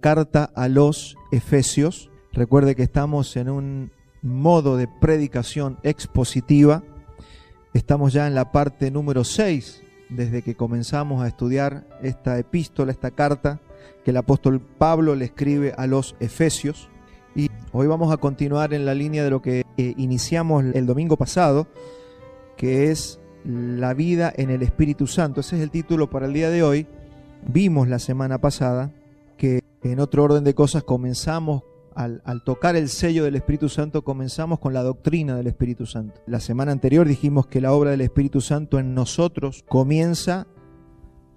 carta a los Efesios. Recuerde que estamos en un modo de predicación expositiva. Estamos ya en la parte número 6, desde que comenzamos a estudiar esta epístola, esta carta que el apóstol Pablo le escribe a los Efesios. Y hoy vamos a continuar en la línea de lo que iniciamos el domingo pasado, que es la vida en el Espíritu Santo. Ese es el título para el día de hoy. Vimos la semana pasada que en otro orden de cosas comenzamos, al tocar el sello del Espíritu Santo, comenzamos con la doctrina del Espíritu Santo. La semana anterior dijimos que la obra del Espíritu Santo en nosotros comienza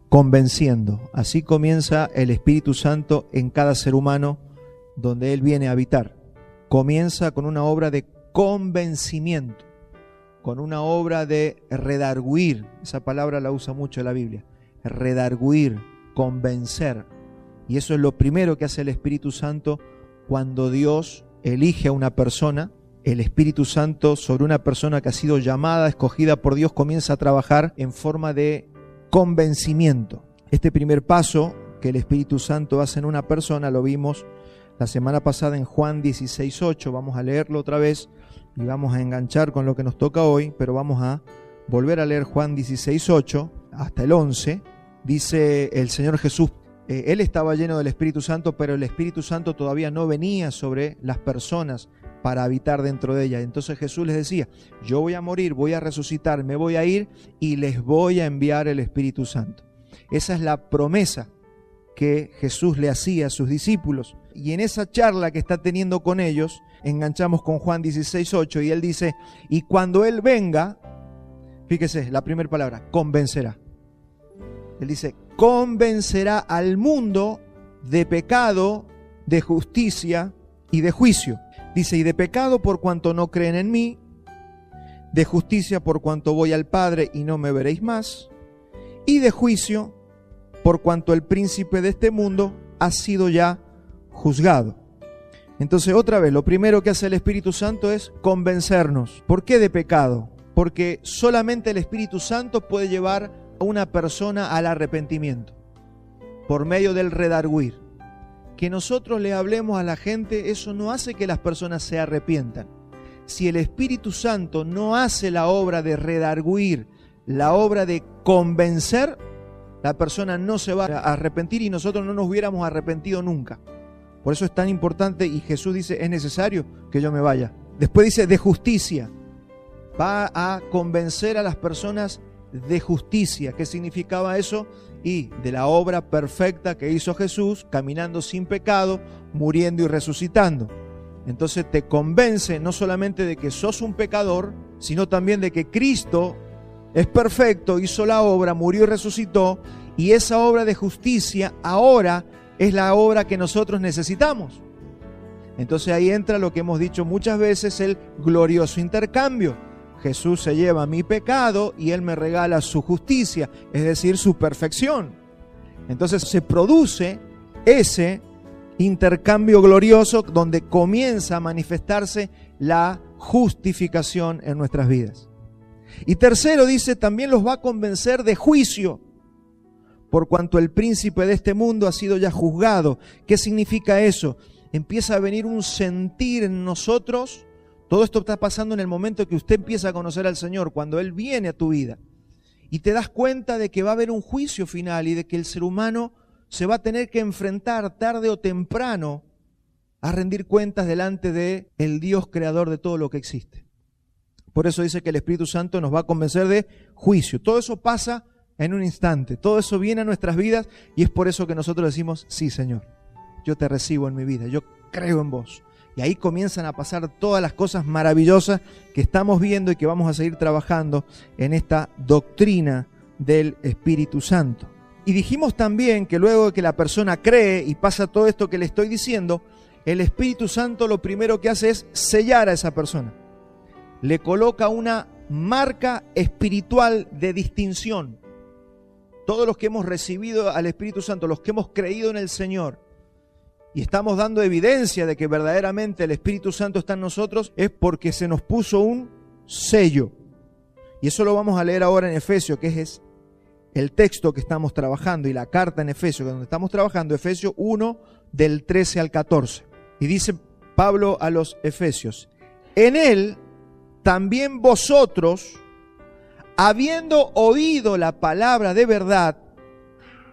convenciendo. Así comienza el Espíritu Santo en cada ser humano donde Él viene a habitar. Comienza con una obra de convencimiento, con una obra de redarguir. Esa palabra la usa mucho la Biblia. Redarguir, convencer. Y eso es lo primero que hace el Espíritu Santo cuando Dios elige a una persona. El Espíritu Santo sobre una persona que ha sido llamada, escogida por Dios, comienza a trabajar en forma de convencimiento. Este primer paso que el Espíritu Santo hace en una persona lo vimos la semana pasada en Juan 16:8. Vamos a leerlo otra vez y vamos a enganchar con lo que nos toca hoy, pero vamos a volver a leer Juan 16:8 hasta el 11. Dice el Señor Jesús, Él estaba lleno del Espíritu Santo, pero el Espíritu Santo todavía no venía sobre las personas para habitar dentro de ellas. Entonces Jesús les decía, yo voy a morir, voy a resucitar, me voy a ir y les voy a enviar el Espíritu Santo. Esa es la promesa que Jesús le hacía a sus discípulos. Y en esa charla que está teniendo con ellos, enganchamos con Juan 16:8 y Él dice, y cuando Él venga, fíjese, la primera palabra, convencerá. Él dice, convencerá al mundo de pecado, de justicia y de juicio. Dice, y de pecado por cuanto no creen en mí, de justicia por cuanto voy al Padre y no me veréis más, y de juicio por cuanto el príncipe de este mundo ha sido ya juzgado. Entonces, otra vez, lo primero que hace el Espíritu Santo es convencernos. ¿Por qué de pecado? Porque solamente el Espíritu Santo puede llevar a una persona al arrepentimiento, por medio del redarguir. Que nosotros le hablemos a la gente, eso no hace que las personas se arrepientan. Si el Espíritu Santo no hace la obra de redarguir, la obra de convencer, la persona no se va a arrepentir y nosotros no nos hubiéramos arrepentido nunca. Por eso es tan importante y Jesús dice, es necesario que yo me vaya. Después dice, de justicia. Va a convencer a las personas de justicia. ¿Qué significaba eso? Y de la obra perfecta que hizo Jesús, caminando sin pecado, muriendo y resucitando. Entonces te convence no solamente de que sos un pecador, sino también de que Cristo es perfecto, hizo la obra, murió y resucitó, y esa obra de justicia ahora es la obra que nosotros necesitamos. Entonces ahí entra lo que hemos dicho muchas veces, el glorioso intercambio. Jesús se lleva mi pecado y Él me regala su justicia, es decir, su perfección. Entonces se produce ese intercambio glorioso donde comienza a manifestarse la justificación en nuestras vidas. Y tercero dice, también los va a convencer de juicio, por cuanto el príncipe de este mundo ha sido ya juzgado. ¿Qué significa eso? Empieza a venir un sentir en nosotros. Todo esto está pasando en el momento que usted empieza a conocer al Señor, cuando Él viene a tu vida. Y te das cuenta de que va a haber un juicio final y de que el ser humano se va a tener que enfrentar tarde o temprano a rendir cuentas delante de el Dios creador de todo lo que existe. Por eso dice que el Espíritu Santo nos va a convencer de juicio. Todo eso pasa en un instante. Todo eso viene a nuestras vidas y es por eso que nosotros decimos, sí, Señor, yo te recibo en mi vida, yo creo en vos. Y ahí comienzan a pasar todas las cosas maravillosas que estamos viendo y que vamos a seguir trabajando en esta doctrina del Espíritu Santo. Y dijimos también que luego de que la persona cree y pasa todo esto que le estoy diciendo, el Espíritu Santo lo primero que hace es sellar a esa persona. Le coloca una marca espiritual de distinción. Todos los que hemos recibido al Espíritu Santo, los que hemos creído en el Señor, y estamos dando evidencia de que verdaderamente el Espíritu Santo está en nosotros, es porque se nos puso un sello. Y eso lo vamos a leer ahora en Efesios, que es el texto que estamos trabajando, y la carta en Efesios, donde estamos trabajando, Efesios 1, del 13 al 14. Y dice Pablo a los Efesios: en él también vosotros, habiendo oído la palabra de verdad,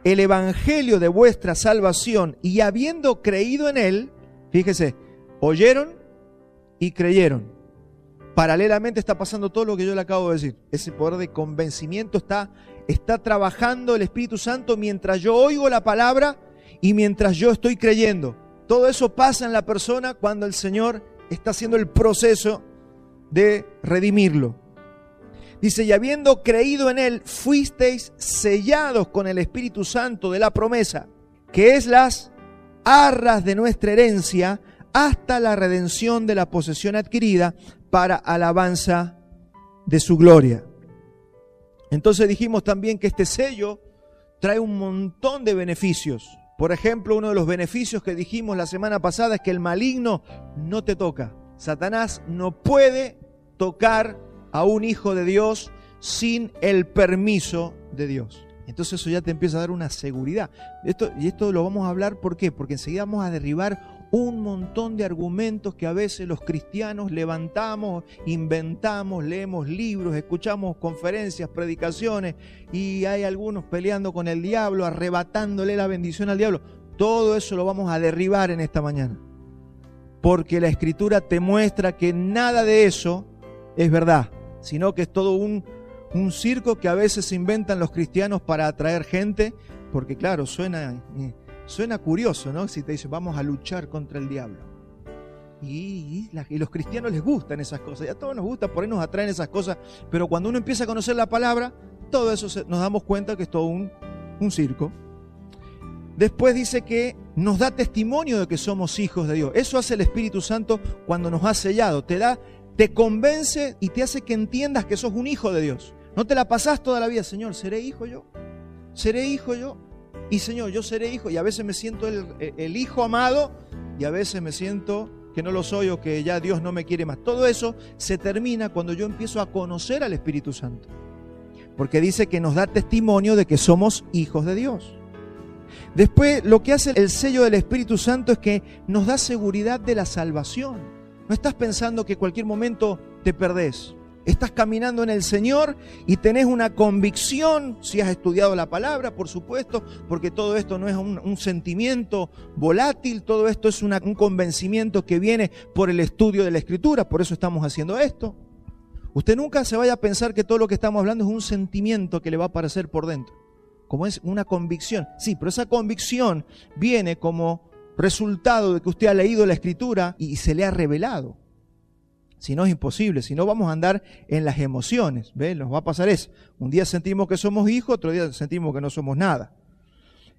el evangelio de vuestra salvación, y habiendo creído en él, fíjese, oyeron y creyeron. Paralelamente está pasando todo lo que yo le acabo de decir. Ese poder de convencimiento está trabajando el Espíritu Santo mientras yo oigo la palabra y mientras yo estoy creyendo. Todo eso pasa en la persona cuando el Señor está haciendo el proceso de redimirlo. Dice: y habiendo creído en él, fuisteis sellados con el Espíritu Santo de la promesa, que es las arras de nuestra herencia, hasta la redención de la posesión adquirida, para alabanza de su gloria. Entonces dijimos también que este sello trae un montón de beneficios. Por ejemplo, uno de los beneficios que dijimos la semana pasada es que el maligno no te toca. Satanás no puede tocar a un hijo de Dios sin el permiso de Dios. Entonces eso ya te empieza a dar una seguridad. Esto lo vamos a hablar, ¿por qué? Porque enseguida vamos a derribar un montón de argumentos que a veces los cristianos levantamos, inventamos, leemos libros, escuchamos conferencias, predicaciones, y hay algunos peleando con el diablo, arrebatándole la bendición al diablo. Todo eso lo vamos a derribar en esta mañana, porque la Escritura te muestra que nada de eso es verdad, sino que es todo un circo que a veces se inventan los cristianos para atraer gente, porque claro, suena curioso, ¿no? Si te dicen vamos a luchar contra el diablo. Y los cristianos les gustan esas cosas, y a todos nos gusta, por ahí nos atraen esas cosas, pero cuando uno empieza a conocer la palabra, todo eso nos damos cuenta que es todo un circo. Después dice que nos da testimonio de que somos hijos de Dios. Eso hace el Espíritu Santo cuando nos ha sellado, te convence y te hace que entiendas que sos un hijo de Dios. No te la pasás toda la vida: Señor, ¿seré hijo yo? ¿Seré hijo yo? Y Señor, yo seré hijo. Y a veces me siento el hijo amado, y a veces me siento que no lo soy, o que ya Dios no me quiere más. Todo eso se termina cuando yo empiezo a conocer al Espíritu Santo, porque dice que nos da testimonio de que somos hijos de Dios. Después, lo que hace el sello del Espíritu Santo es que nos da seguridad de la salvación. No estás pensando que cualquier momento te perdés. Estás caminando en el Señor y tenés una convicción, si has estudiado la palabra, por supuesto, porque todo esto no es un sentimiento volátil, todo esto es un convencimiento que viene por el estudio de la Escritura, por eso estamos haciendo esto. Usted nunca se vaya a pensar que todo lo que estamos hablando es un sentimiento que le va a aparecer por dentro, como es una convicción. Sí, pero esa convicción viene como resultado de que usted ha leído la Escritura y se le ha revelado. Si no, es imposible. Si no, vamos a andar en las emociones. ¿Ves? Nos va a pasar eso. Un día sentimos que somos hijos, otro día sentimos que no somos nada.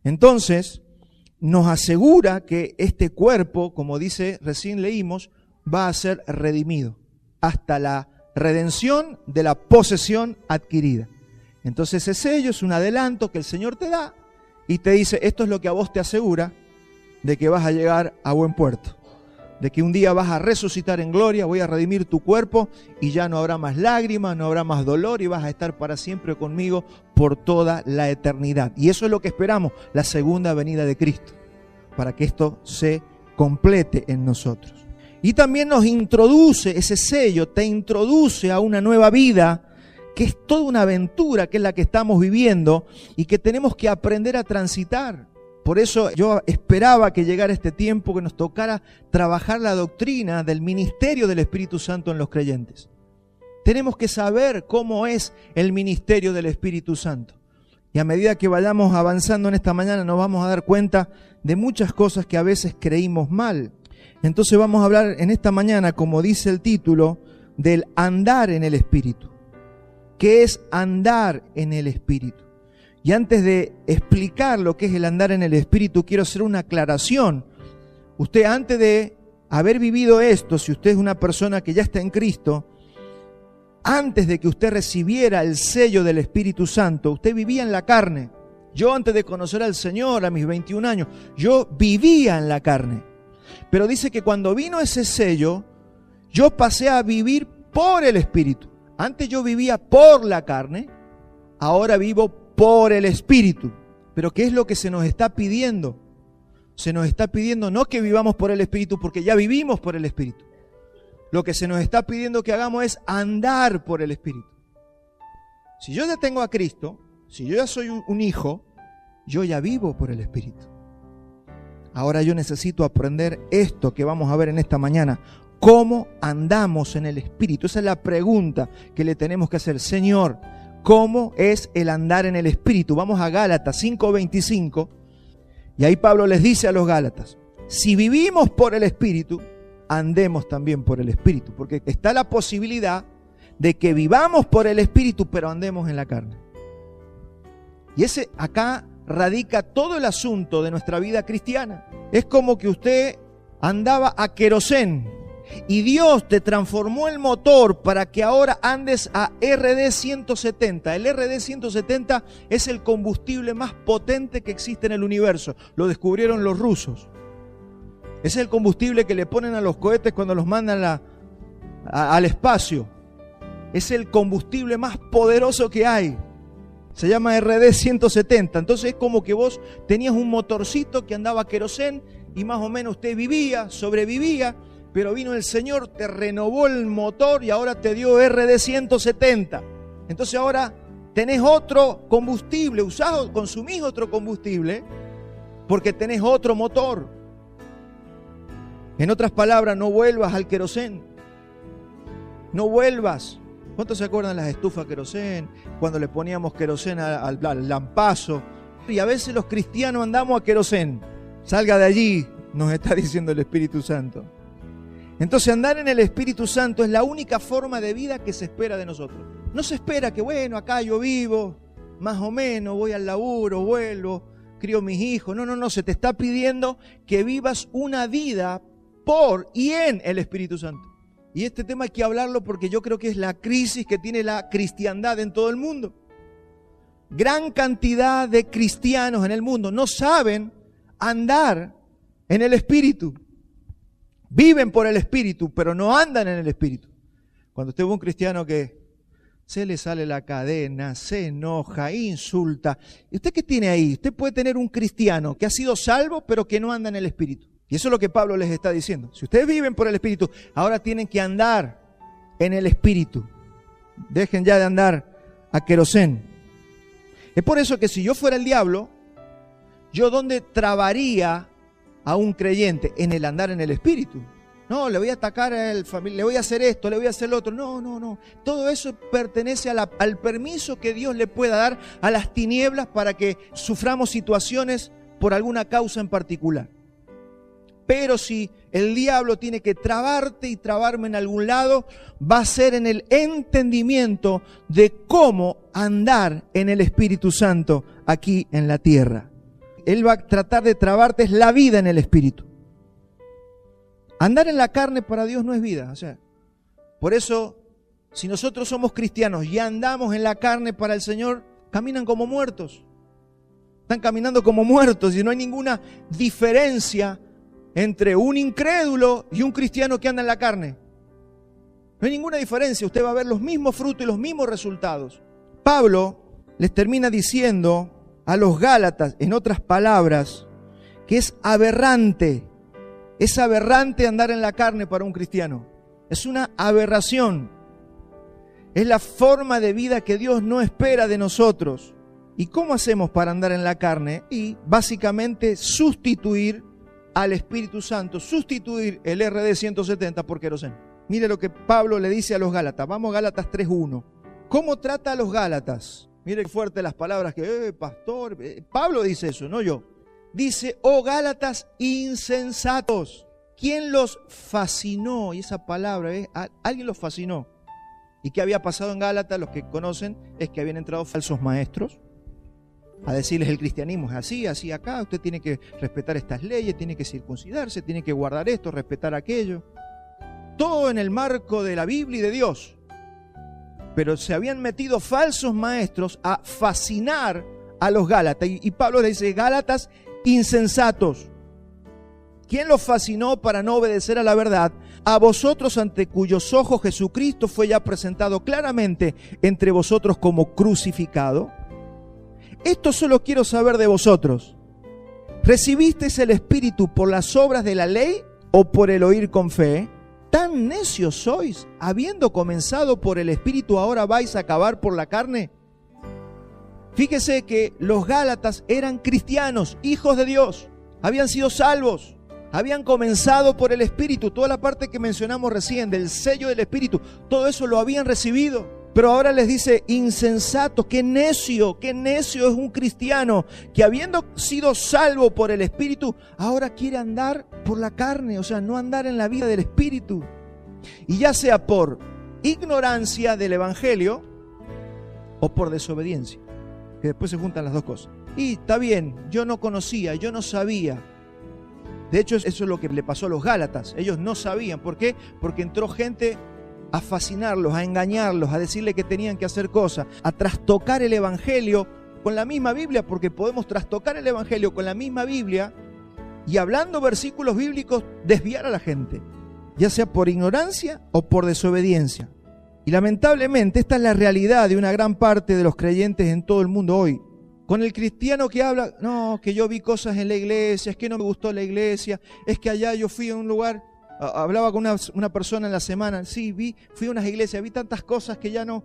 Entonces, nos asegura que este cuerpo, como dice, recién leímos, va a ser redimido hasta la redención de la posesión adquirida. Entonces, ese sello es un adelanto que el Señor te da y te dice: esto es lo que a vos te asegura de que vas a llegar a buen puerto, de que un día vas a resucitar en gloria, voy a redimir tu cuerpo y ya no habrá más lágrimas, no habrá más dolor, y vas a estar para siempre conmigo por toda la eternidad. Y eso es lo que esperamos, la segunda venida de Cristo, para que esto se complete en nosotros. Y también nos introduce, ese sello te introduce a una nueva vida, que es toda una aventura, que es la que estamos viviendo y que tenemos que aprender a transitar. Por eso yo esperaba que llegara este tiempo que nos tocara trabajar la doctrina del ministerio del Espíritu Santo en los creyentes. Tenemos que saber cómo es el ministerio del Espíritu Santo. Y a medida que vayamos avanzando en esta mañana nos vamos a dar cuenta de muchas cosas que a veces creímos mal. Entonces vamos a hablar en esta mañana, como dice el título, del andar en el Espíritu. ¿Qué es andar en el Espíritu? Y antes de explicar lo que es el andar en el Espíritu, quiero hacer una aclaración. Usted, antes de haber vivido esto, si usted es una persona que ya está en Cristo, antes de que usted recibiera el sello del Espíritu Santo, usted vivía en la carne. Yo, antes de conocer al Señor a mis 21 años, yo vivía en la carne. Pero dice que cuando vino ese sello, yo pasé a vivir por el Espíritu. Antes yo vivía por la carne, ahora vivo por el Espíritu. Pero ¿qué es lo que se nos está pidiendo? se nos está pidiendo no que vivamos por el Espíritu, porque ya vivimos por el Espíritu. Lo que se nos está pidiendo que hagamos es andar por el Espíritu. Si yo ya tengo a Cristo, si yo ya soy un hijo, yo ya vivo por el Espíritu. Ahora yo necesito aprender esto que vamos a ver en esta mañana. ¿Cómo andamos en el Espíritu? Esa es la pregunta que le tenemos que hacer. Señor, ¿cómo es el andar en el Espíritu? Vamos a Gálatas 5:25. Y ahí Pablo les dice a los Gálatas, si vivimos por el Espíritu, andemos también por el Espíritu. Porque está la posibilidad de que vivamos por el Espíritu, pero andemos en la carne. Y acá radica todo el asunto de nuestra vida cristiana. Es como que usted andaba a querosén y Dios te transformó el motor para que ahora andes a RD 170. El RD 170 es el combustible más potente que existe en el universo. Lo descubrieron los rusos. Es el combustible que le ponen a los cohetes cuando los mandan al espacio. Es el combustible más poderoso que hay. Se llama RD 170. Entonces es como que vos tenías un motorcito que andaba a querosén y más o menos usted vivía, sobrevivía, pero vino el Señor, te renovó el motor y ahora te dio RD 170. Entonces ahora tenés otro combustible, consumís otro combustible porque tenés otro motor. En otras palabras, no vuelvas al querosén. No vuelvas. ¿Cuántos se acuerdan las estufas querosén? Cuando le poníamos querosén al lampazo. Y a veces los cristianos andamos a querosén. Salga de allí, nos está diciendo el Espíritu Santo. Entonces andar en el Espíritu Santo es la única forma de vida que se espera de nosotros. No se espera que, bueno, acá yo vivo, más o menos, voy al laburo, vuelvo, crío mis hijos. No, se te está pidiendo que vivas una vida por y en el Espíritu Santo. Y este tema hay que hablarlo porque yo creo que es la crisis que tiene la cristiandad en todo el mundo. Gran cantidad de cristianos en el mundo no saben andar en el Espíritu. Viven por el Espíritu, pero no andan en el Espíritu. Cuando usted ve un cristiano que se le sale la cadena, se enoja, insulta. ¿Y usted qué tiene ahí? Usted puede tener un cristiano que ha sido salvo, pero que no anda en el Espíritu. Y eso es lo que Pablo les está diciendo. Si ustedes viven por el Espíritu, ahora tienen que andar en el Espíritu. Dejen ya de andar a querosén. Es por eso que si yo fuera el diablo, ¿yo dónde trabaría a un creyente? En el andar en el Espíritu. No, le voy a atacar al familiar, le voy a hacer esto, le voy a hacer lo otro. No. Todo eso pertenece al permiso que Dios le pueda dar a las tinieblas para que suframos situaciones por alguna causa en particular. Pero si el diablo tiene que trabarte y trabarme en algún lado, va a ser en el entendimiento de cómo andar en el Espíritu Santo aquí en la tierra. Él va a tratar de trabarte es la vida en el Espíritu. Andar en la carne para Dios no es vida. O sea, por eso, si nosotros somos cristianos y andamos en la carne para el Señor, caminan como muertos. Están caminando como muertos y no hay ninguna diferencia entre un incrédulo y un cristiano que anda en la carne. No hay ninguna diferencia. Usted va a ver los mismos frutos y los mismos resultados. Pablo les termina diciendo a los Gálatas, en otras palabras, que es aberrante andar en la carne para un cristiano. Es una aberración. Es la forma de vida que Dios no espera de nosotros. ¿Y cómo hacemos para andar en la carne? Y básicamente sustituir al Espíritu Santo, sustituir el RD 170 por querosén. Mire lo que Pablo le dice a los Gálatas. Vamos a Gálatas 3:1. ¿Cómo trata a los Gálatas? Mire qué fuerte las palabras que, pastor. Pablo dice eso, no yo. Dice, oh Gálatas insensatos. ¿Quién los fascinó? Y esa palabra, alguien los fascinó. ¿Y qué había pasado en Gálatas? Los que conocen es que habían entrado falsos maestros a decirles el cristianismo es así acá, usted tiene que respetar estas leyes, tiene que circuncidarse, tiene que guardar esto, respetar aquello. Todo en el marco de la Biblia y de Dios. Pero se habían metido falsos maestros a fascinar a los Gálatas. Y Pablo le dice, Gálatas insensatos. ¿Quién los fascinó para no obedecer a la verdad? A vosotros ante cuyos ojos Jesucristo fue ya presentado claramente entre vosotros como crucificado. Esto solo quiero saber de vosotros. ¿Recibisteis el Espíritu por las obras de la ley o por el oír con fe? ¿Tan necios sois? Habiendo comenzado por el Espíritu, ¿ahora vais a acabar por la carne? Fíjese que los Gálatas eran cristianos, hijos de Dios, habían sido salvos, habían comenzado por el Espíritu. Toda la parte que mencionamos recién del sello del Espíritu, todo eso lo habían recibido. Pero ahora les dice, insensatos, qué necio es un cristiano que habiendo sido salvo por el Espíritu, ahora quiere andar por la carne, o sea, no andar en la vida del Espíritu. Y ya sea por ignorancia del Evangelio o por desobediencia, que después se juntan las dos cosas. Y está bien, yo no conocía, yo no sabía. De hecho, eso es lo que le pasó a los Gálatas. Ellos no sabían. ¿Por qué? Porque entró gente a fascinarlos, a engañarlos, a decirle que tenían que hacer cosas, a trastocar el Evangelio con la misma Biblia, porque podemos trastocar el Evangelio con la misma Biblia y hablando versículos bíblicos desviar a la gente, ya sea por ignorancia o por desobediencia. Y lamentablemente esta es la realidad de una gran parte de los creyentes en todo el mundo hoy. Con el cristiano que habla, no, que yo vi cosas en la iglesia, es que no me gustó la iglesia, es que allá yo fui a un lugar. Hablaba con una persona en la semana, sí, fui a unas iglesias, vi tantas cosas que ya no.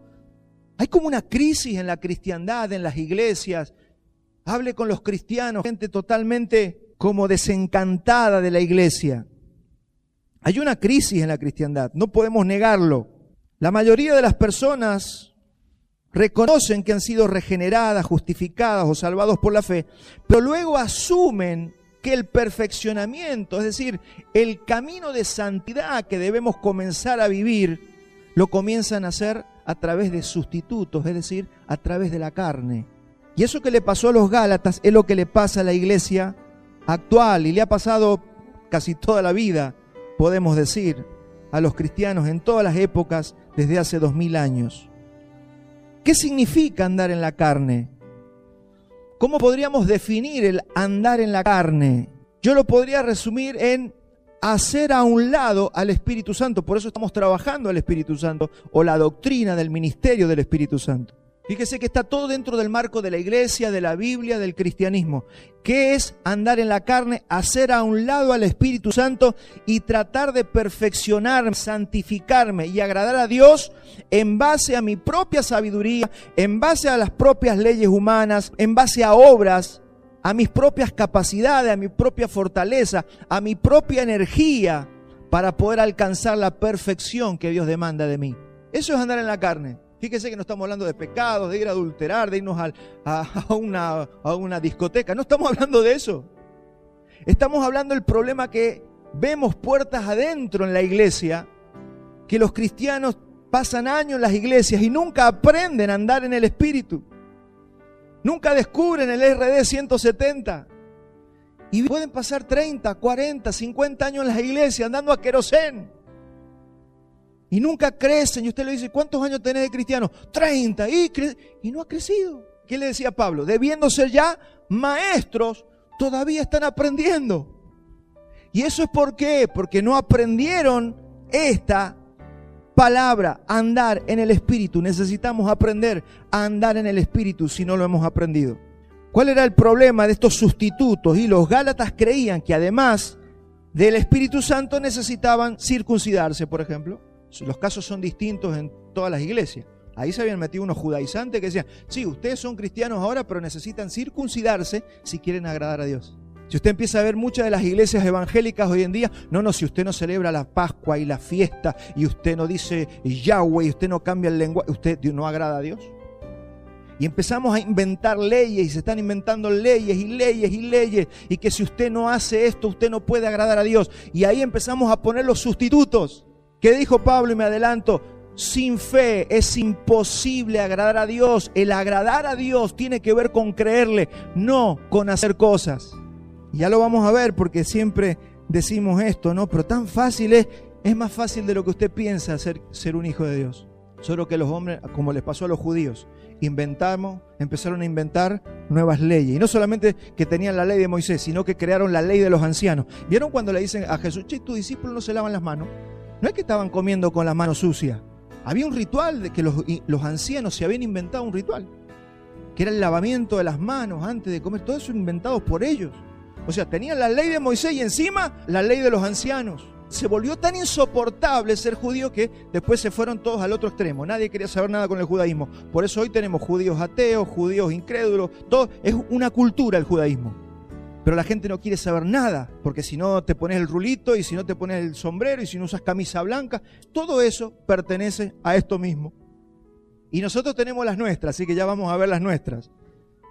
Hay como una crisis en la cristiandad, en las iglesias. Hable con los cristianos, gente totalmente como desencantada de la iglesia. Hay una crisis en la cristiandad, no podemos negarlo. La mayoría de las personas reconocen que han sido regeneradas, justificadas o salvados por la fe, pero luego asumen que el perfeccionamiento, es decir, el camino de santidad que debemos comenzar a vivir, lo comienzan a hacer a través de sustitutos, es decir, a través de la carne. Y eso que le pasó a los Gálatas es lo que le pasa a la iglesia actual y le ha pasado casi toda la vida, podemos decir, a los cristianos en todas las épocas desde hace 2000 años. ¿Qué significa andar en la carne? ¿Cómo podríamos definir el andar en la carne? Yo lo podría resumir en hacer a un lado al Espíritu Santo. Por eso estamos trabajando al Espíritu Santo o la doctrina del ministerio del Espíritu Santo. Fíjese que está todo dentro del marco de la iglesia, de la Biblia, del cristianismo. ¿Qué es andar en la carne? Hacer a un lado al Espíritu Santo y tratar de perfeccionarme, santificarme y agradar a Dios en base a mi propia sabiduría, en base a las propias leyes humanas, en base a obras, a mis propias capacidades, a mi propia fortaleza, a mi propia energía para poder alcanzar la perfección que Dios demanda de mí. Eso es andar en la carne. Fíjese que no estamos hablando de pecados, de ir a adulterar, de irnos a una discoteca. No estamos hablando de eso. Estamos hablando del problema que vemos puertas adentro en la iglesia, que los cristianos pasan años en las iglesias y nunca aprenden a andar en el Espíritu. Nunca descubren el RD 170. Y pueden pasar 30, 40, 50 años en las iglesias andando a querosén. Y nunca crecen. Y usted le dice, ¿cuántos años tenés de cristiano? 30. Y no ha crecido. ¿Qué le decía Pablo? Debiendo ser ya maestros, todavía están aprendiendo. ¿Y eso es por qué? Porque no aprendieron esta palabra, andar en el Espíritu. Necesitamos aprender a andar en el Espíritu si no lo hemos aprendido. ¿Cuál era el problema de estos sustitutos? Y los Gálatas creían que además del Espíritu Santo necesitaban circuncidarse, por ejemplo. Los casos son distintos en todas las iglesias. Ahí se habían metido unos judaizantes que decían, sí, ustedes son cristianos ahora, pero necesitan circuncidarse si quieren agradar a Dios. Si usted empieza a ver muchas de las iglesias evangélicas hoy en día, no, si usted no celebra la Pascua y la fiesta, y usted no dice Yahweh, y usted no cambia el lenguaje, usted no agrada a Dios. Y empezamos a inventar leyes, y se están inventando leyes y leyes y leyes, y que si usted no hace esto, usted no puede agradar a Dios. Y ahí empezamos a poner los sustitutos. ¿Qué dijo Pablo? Y me adelanto, sin fe es imposible agradar a Dios. El agradar a Dios tiene que ver con creerle, no con hacer cosas. Y ya lo vamos a ver porque siempre decimos esto, ¿no? Pero tan fácil es más fácil de lo que usted piensa ser un hijo de Dios. Solo que los hombres, como les pasó a los judíos, empezaron a inventar nuevas leyes. Y no solamente que tenían la ley de Moisés, sino que crearon la ley de los ancianos. ¿Vieron cuando le dicen a Jesús, che, tus discípulos no se lavan las manos? No es que estaban comiendo con las manos sucias. Había un ritual de que los ancianos se habían inventado un ritual, que era el lavamiento de las manos antes de comer. Todo eso inventado por ellos. O sea, tenían la ley de Moisés y encima la ley de los ancianos. Se volvió tan insoportable ser judío que después se fueron todos al otro extremo. Nadie quería saber nada con el judaísmo. Por eso hoy tenemos judíos ateos, judíos incrédulos, todo. Es una cultura el judaísmo. Pero la gente no quiere saber nada, porque si no te pones el rulito y si no te pones el sombrero y si no usas camisa blanca, todo eso pertenece a esto mismo. Y nosotros tenemos las nuestras, así que ya vamos a ver las nuestras.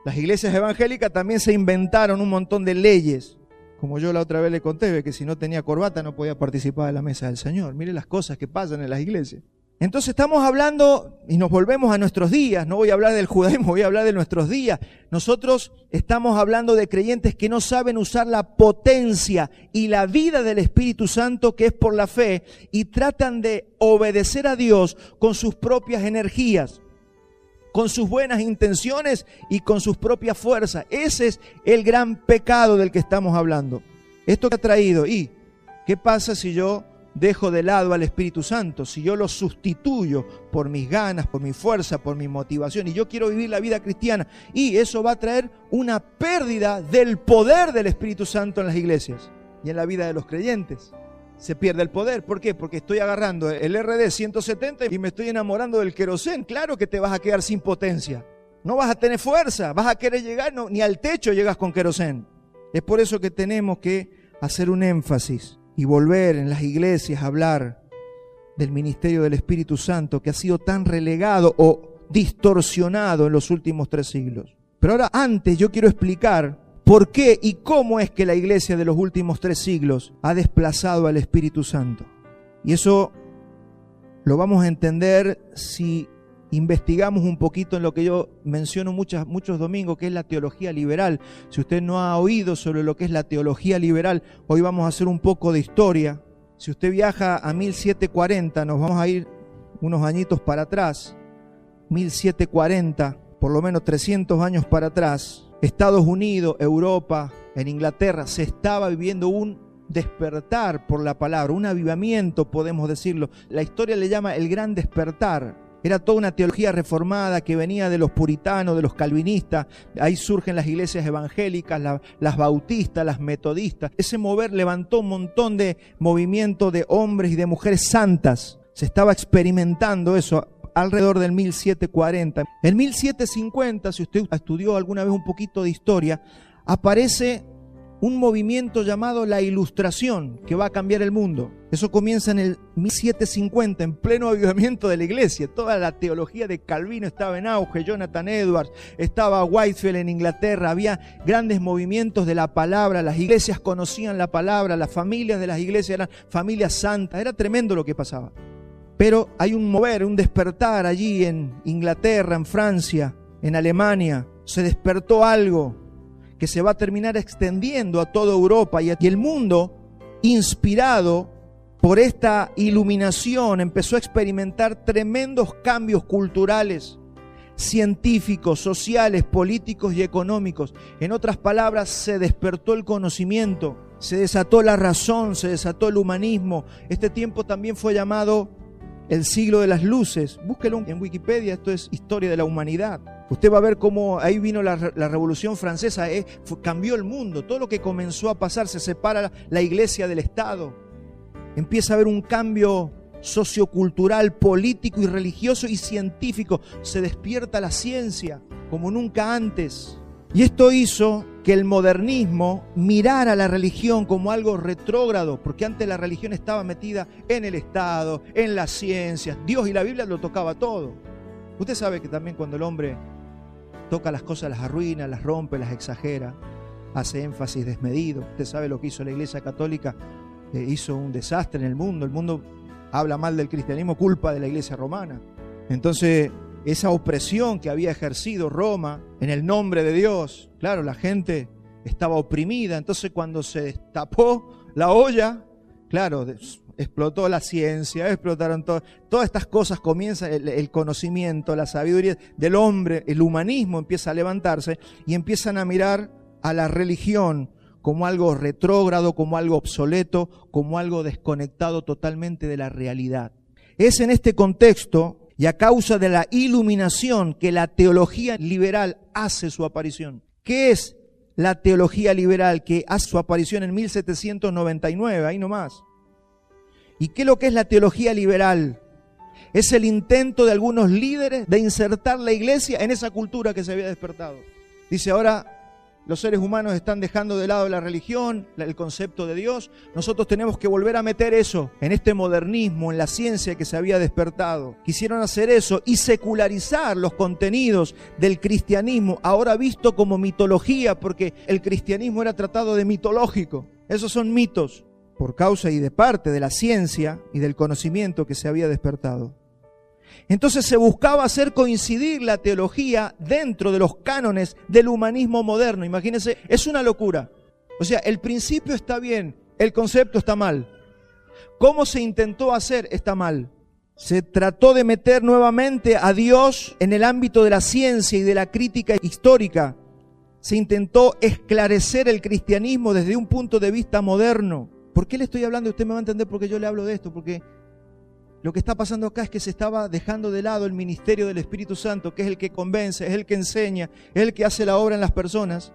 Las iglesias evangélicas también se inventaron un montón de leyes. Como yo la otra vez le conté, que si no tenía corbata no podía participar de la mesa del Señor. Mire las cosas que pasan en las iglesias. Entonces estamos hablando, y nos volvemos a nuestros días, no voy a hablar del judaísmo, voy a hablar de nuestros días. Nosotros estamos hablando de creyentes que no saben usar la potencia y la vida del Espíritu Santo, que es por la fe, y tratan de obedecer a Dios con sus propias energías, con sus buenas intenciones y con sus propias fuerzas. Ese es el gran pecado del que estamos hablando. Esto que ha traído, ¿y qué pasa si yo dejo de lado al Espíritu Santo? Si yo lo sustituyo por mis ganas, por mi fuerza, por mi motivación, y yo quiero vivir la vida cristiana, y eso va a traer una pérdida del poder del Espíritu Santo en las iglesias y en la vida de los creyentes. Se pierde el poder. ¿Por qué? Porque estoy agarrando el RD 170 y me estoy enamorando del querosén. Claro que te vas a quedar sin potencia. No vas a tener fuerza, vas a querer llegar, ni al techo llegas con querosén. Es por eso que tenemos que hacer un énfasis y volver en las iglesias a hablar del ministerio del Espíritu Santo, que ha sido tan relegado o distorsionado en los últimos 3 siglos. Pero ahora, antes yo quiero explicar por qué y cómo es que la iglesia de los últimos 3 siglos ha desplazado al Espíritu Santo. Y eso lo vamos a entender si investigamos un poquito en lo que yo menciono muchos domingos, que es la teología liberal. Si usted no ha oído sobre lo que es la teología liberal, hoy vamos a hacer un poco de historia. Si usted viaja a 1740, nos vamos a ir unos añitos para atrás, 1740, por lo menos 300 años para atrás, Estados Unidos, Europa, en Inglaterra, se estaba viviendo un despertar por la palabra, un avivamiento, podemos decirlo. La historia le llama el gran despertar. Era toda una teología reformada que venía de los puritanos, de los calvinistas. Ahí surgen las iglesias evangélicas, las bautistas, las metodistas. Ese mover levantó un montón de movimientos de hombres y de mujeres santas. Se estaba experimentando eso alrededor del 1740. En 1750, si usted estudió alguna vez un poquito de historia, aparece un movimiento llamado la Ilustración, que va a cambiar el mundo. Eso comienza en el 1750, en pleno avivamiento de la iglesia. Toda la teología de Calvino estaba en auge, Jonathan Edwards, estaba Whitefield en Inglaterra, había grandes movimientos de la palabra, las iglesias conocían la palabra, las familias de las iglesias eran familias santas, era tremendo lo que pasaba. Pero hay un mover, un despertar allí en Inglaterra, en Francia, en Alemania. Se despertó algo que se va a terminar extendiendo a toda Europa y el mundo, inspirado por esta iluminación, empezó a experimentar tremendos cambios culturales, científicos, sociales, políticos y económicos. En otras palabras, se despertó el conocimiento, se desató la razón, se desató el humanismo. Este tiempo también fue llamado el siglo de las luces. Búsquelo en Wikipedia, esto es historia de la humanidad. Usted va a ver cómo ahí vino la Revolución Francesa, cambió el mundo. Todo lo que comenzó a pasar, se separa la iglesia del Estado. Empieza a haber un cambio sociocultural, político y religioso y científico. Se despierta la ciencia como nunca antes. Y esto hizo que el modernismo mirara a la religión como algo retrógrado, porque antes la religión estaba metida en el Estado, en las ciencias. Dios y la Biblia lo tocaba todo. Usted sabe que también cuando el hombre toca las cosas, las arruina, las rompe, las exagera, hace énfasis desmedido. Usted sabe lo que hizo la Iglesia Católica, hizo un desastre en el mundo. El mundo habla mal del cristianismo, culpa de la Iglesia Romana. Entonces, esa opresión que había ejercido Roma en el nombre de Dios, claro, la gente estaba oprimida. Entonces, cuando se destapó la olla, claro, explotó la ciencia, explotaron todas estas cosas, comienza el conocimiento, la sabiduría del hombre, el humanismo empieza a levantarse y empiezan a mirar a la religión como algo retrógrado, como algo obsoleto, como algo desconectado totalmente de la realidad. Es en este contexto y a causa de la iluminación que la teología liberal hace su aparición. ¿Qué es la teología liberal, que hace su aparición en 1799, ahí nomás. ¿Y qué es lo que es la teología liberal? Es el intento de algunos líderes de insertar la iglesia en esa cultura que se había despertado. Dice, ahora los seres humanos están dejando de lado la religión, el concepto de Dios. Nosotros tenemos que volver a meter eso en este modernismo, en la ciencia que se había despertado. Quisieron hacer eso y secularizar los contenidos del cristianismo, ahora visto como mitología, porque el cristianismo era tratado de mitológico. Esos son mitos, por causa y de parte de la ciencia y del conocimiento que se había despertado. Entonces se buscaba hacer coincidir la teología dentro de los cánones del humanismo moderno. Imagínense, es una locura. O sea, el principio está bien, el concepto está mal. ¿Cómo se intentó hacer? Está mal. Se trató de meter nuevamente a Dios en el ámbito de la ciencia y de la crítica histórica. Se intentó esclarecer el cristianismo desde un punto de vista moderno. ¿Por qué le estoy hablando? Usted me va a entender por qué yo le hablo de esto, porque lo que está pasando acá es que se estaba dejando de lado el ministerio del Espíritu Santo, que es el que convence, es el que enseña, es el que hace la obra en las personas.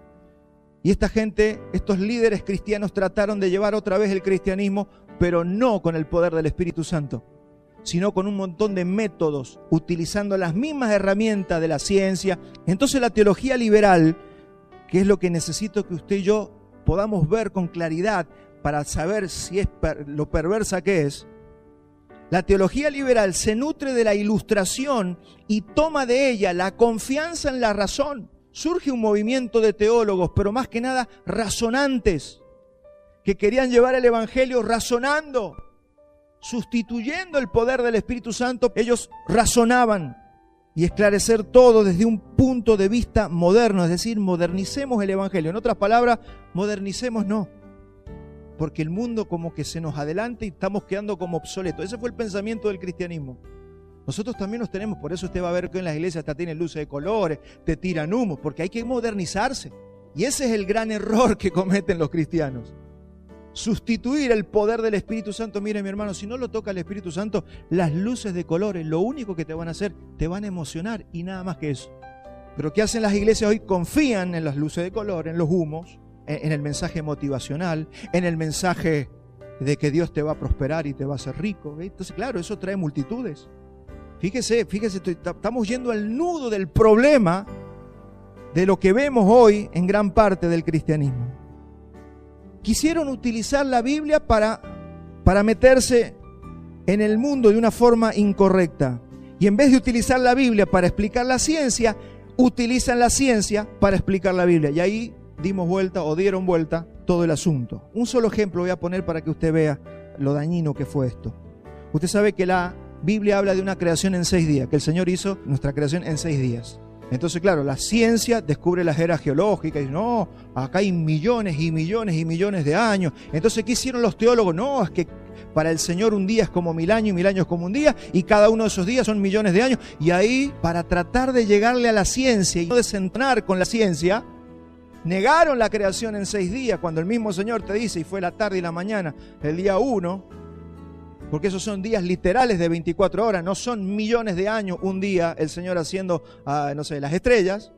Y esta gente, estos líderes cristianos trataron de llevar otra vez el cristianismo, pero no con el poder del Espíritu Santo, sino con un montón de métodos, utilizando las mismas herramientas de la ciencia. Entonces la teología liberal, que es lo que necesito que usted y yo podamos ver con claridad para saber si es lo perversa que es, la teología liberal se nutre de la ilustración y toma de ella la confianza en la razón. Surge un movimiento de teólogos, pero más que nada razonantes, que querían llevar el evangelio razonando, sustituyendo el poder del Espíritu Santo. Ellos razonaban y esclarecer todo desde un punto de vista moderno, es decir, modernicemos el evangelio. En otras palabras, modernicemos no. Porque el mundo como que se nos adelanta y estamos quedando como obsoletos. Ese fue el pensamiento del cristianismo. Nosotros también los tenemos, por eso usted va a ver que en las iglesias hasta tienen luces de colores, te tiran humos, porque hay que modernizarse. Y ese es el gran error que cometen los cristianos. Sustituir el poder del Espíritu Santo. Mire, mi hermano, si no lo toca el Espíritu Santo, las luces de colores, lo único que te van a hacer, te van a emocionar y nada más que eso. Pero ¿qué hacen las iglesias hoy? Confían en las luces de color, en los humos, en el mensaje motivacional, en el mensaje de que Dios te va a prosperar y te va a hacer rico. Entonces, claro, eso trae multitudes. Fíjese, estamos yendo al nudo del problema de lo que vemos hoy en gran parte del cristianismo. Quisieron utilizar la Biblia para meterse en el mundo de una forma incorrecta. Y en vez de utilizar la Biblia para explicar la ciencia, utilizan la ciencia para explicar la Biblia. Y ahí dimos vuelta o dieron vuelta todo el asunto. Un solo ejemplo voy a poner para que usted vea lo dañino que fue esto. Usted sabe que la Biblia habla de una creación en 6 días, que el Señor hizo nuestra creación en 6 días. Entonces, claro, la ciencia descubre las eras geológicas y no, acá hay millones y millones y millones de años. Entonces, ¿qué hicieron los teólogos? No, es que para el Señor un día es como 1000 años y 1000 años como un día, y cada uno de esos días son millones de años. Y ahí, para tratar de llegarle a la ciencia y no desentrañar con la ciencia, negaron la creación en 6 días, cuando el mismo Señor te dice, y fue la tarde y la mañana, el día 1, porque esos son días literales de 24 horas, no son millones de años un día el Señor haciendo, las estrellas.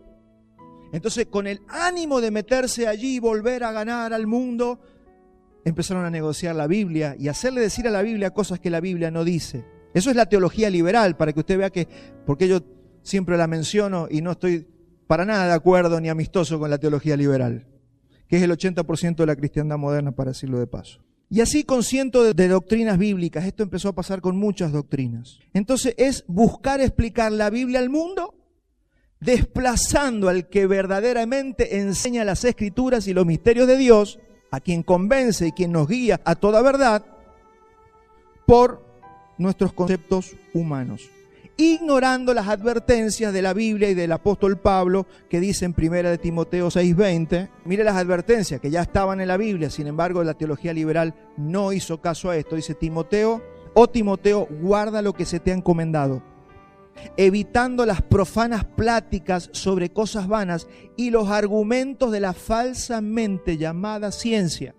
Entonces, con el ánimo de meterse allí y volver a ganar al mundo, empezaron a negociar la Biblia y hacerle decir a la Biblia cosas que la Biblia no dice. Eso es la teología liberal, para que usted vea que, porque yo siempre la menciono y no estoy para nada de acuerdo ni amistoso con la teología liberal, que es el 80% de la cristiandad moderna, para decirlo de paso. Y así con cientos de doctrinas bíblicas, esto empezó a pasar con muchas doctrinas. Entonces es buscar explicar la Biblia al mundo, desplazando al que verdaderamente enseña las Escrituras y los misterios de Dios, a quien convence y quien nos guía a toda verdad, por nuestros conceptos humanos, ignorando las advertencias de la Biblia y del apóstol Pablo, que dice en 1 Timoteo 6:20, mire las advertencias que ya estaban en la Biblia, sin embargo la teología liberal no hizo caso a esto. Dice Timoteo, Timoteo, guarda lo que se te ha encomendado, evitando las profanas pláticas sobre cosas vanas y los argumentos de la falsamente llamada ciencia.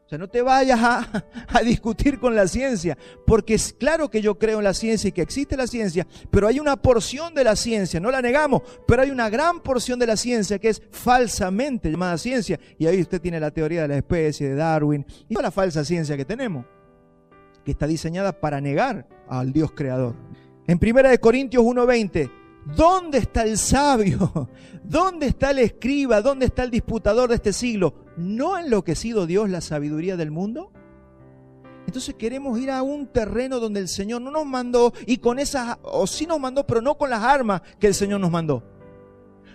O sea, no te vayas a discutir con la ciencia, porque es claro que yo creo en la ciencia y que existe la ciencia, pero hay una porción de la ciencia, no la negamos, pero hay una gran porción de la ciencia que es falsamente llamada ciencia. Y ahí usted tiene la teoría de la especie, de Darwin, y toda la falsa ciencia que tenemos, que está diseñada para negar al Dios creador. En 1 Corintios 1:20, ¿dónde está el sabio? ¿Dónde está el escriba? ¿Dónde está el disputador de este siglo? ¿No ha enloquecido Dios la sabiduría del mundo? Entonces queremos ir a un terreno donde el Señor no nos mandó, y con esas, o sí nos mandó, pero no con las armas que el Señor nos mandó.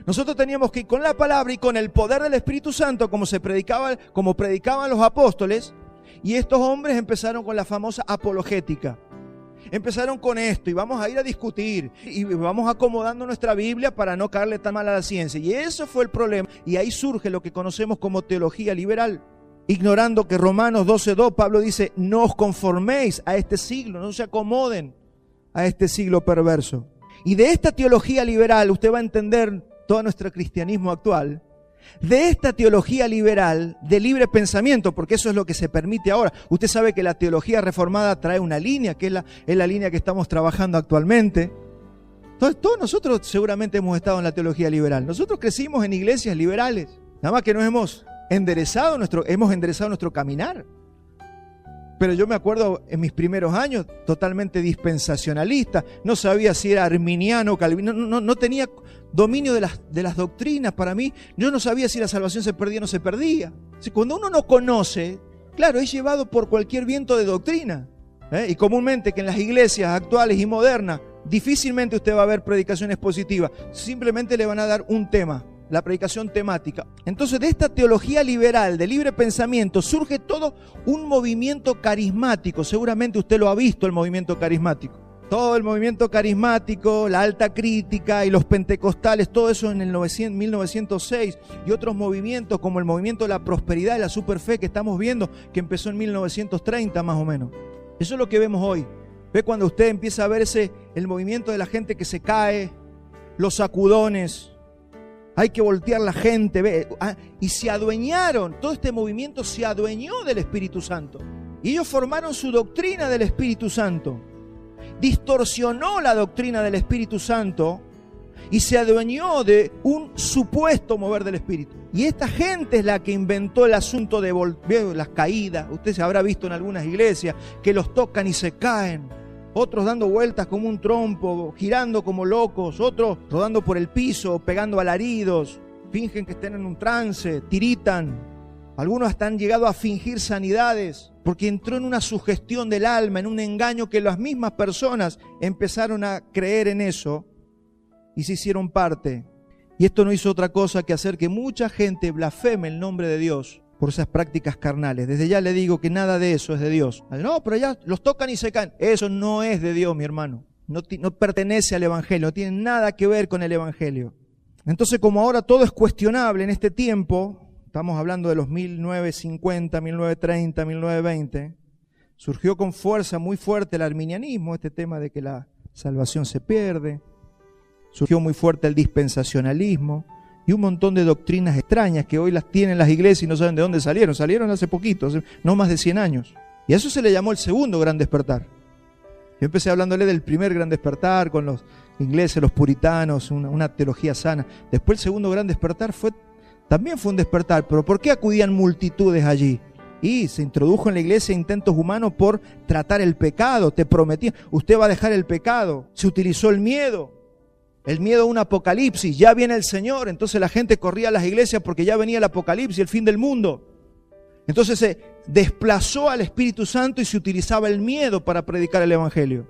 Nosotros teníamos que ir con la palabra y con el poder del Espíritu Santo, como predicaban los apóstoles, y estos hombres empezaron con la famosa apologética. Empezaron con esto, y vamos a ir a discutir, y vamos acomodando nuestra Biblia para no caerle tan mal a la ciencia. Y eso fue el problema, y ahí surge lo que conocemos como teología liberal. Ignorando que Romanos 12:2, Pablo dice, no os conforméis a este siglo, no se acomoden a este siglo perverso. Y de esta teología liberal usted va a entender todo nuestro cristianismo actual. De esta teología liberal, de libre pensamiento, porque eso es lo que se permite ahora. Usted sabe que la teología reformada trae una línea, que es la línea que estamos trabajando actualmente. Entonces, todos nosotros seguramente hemos estado en la teología liberal. Nosotros crecimos en iglesias liberales, nada más que nos hemos enderezado nuestro caminar. Pero yo me acuerdo en mis primeros años, totalmente dispensacionalista, no sabía si era arminiano o calvinista, no tenía dominio de las doctrinas. Para mí, yo no sabía si la salvación se perdía o no se perdía. Cuando uno no conoce, claro, es llevado por cualquier viento de doctrina. Y comúnmente que en las iglesias actuales y modernas, difícilmente usted va a ver predicaciones positivas, simplemente le van a dar un tema. La predicación temática. Entonces, de esta teología liberal, de libre pensamiento, surge todo un movimiento carismático. Seguramente usted lo ha visto, el movimiento carismático. Todo el movimiento carismático, la alta crítica y los pentecostales, todo eso en el 1906. Y otros movimientos como el movimiento de la prosperidad y la superfe que estamos viendo, que empezó en 1930 más o menos. Eso es lo que vemos hoy. Ve cuando usted empieza a ver el movimiento de la gente que se cae, los sacudones. Hay que voltear la gente, ve, y se adueñaron, todo este movimiento se adueñó del Espíritu Santo. Y ellos formaron su doctrina del Espíritu Santo. Distorsionó la doctrina del Espíritu Santo y se adueñó de un supuesto mover del Espíritu. Y esta gente es la que inventó el asunto de las caídas. Usted se habrá visto en algunas iglesias que los tocan y se caen. Otros dando vueltas como un trompo, girando como locos, otros rodando por el piso, pegando alaridos, fingen que estén en un trance, tiritan. Algunos hasta han llegado a fingir sanidades, porque entró en una sugestión del alma, en un engaño que las mismas personas empezaron a creer en eso y se hicieron parte. Y esto no hizo otra cosa que hacer que mucha gente blasfeme el nombre de Dios por esas prácticas carnales. Desde ya le digo que nada de eso es de Dios. No, pero ya los tocan y se caen. Eso no es de Dios, mi hermano. No pertenece al Evangelio, no tiene nada que ver con el Evangelio. Entonces, como ahora todo es cuestionable en este tiempo, estamos hablando de los 1950, 1930, 1920, surgió con fuerza muy fuerte el arminianismo, este tema de que la salvación se pierde. Surgió muy fuerte el dispensacionalismo. Y un montón de doctrinas extrañas que hoy las tienen las iglesias y no saben de dónde salieron. Salieron hace poquito, no más de 100 años. Y a eso se le llamó el segundo gran despertar. Yo empecé hablándole del primer gran despertar con los ingleses, los puritanos, una teología sana. Después el segundo gran despertar también fue un despertar. Pero ¿por qué acudían multitudes allí? Y se introdujo en la iglesia intentos humanos por tratar el pecado. Te prometían, usted va a dejar el pecado. Se utilizó el miedo. El miedo a un apocalipsis, ya viene el Señor. Entonces la gente corría a las iglesias porque ya venía el apocalipsis, el fin del mundo. Entonces se desplazó al Espíritu Santo y se utilizaba el miedo para predicar el Evangelio.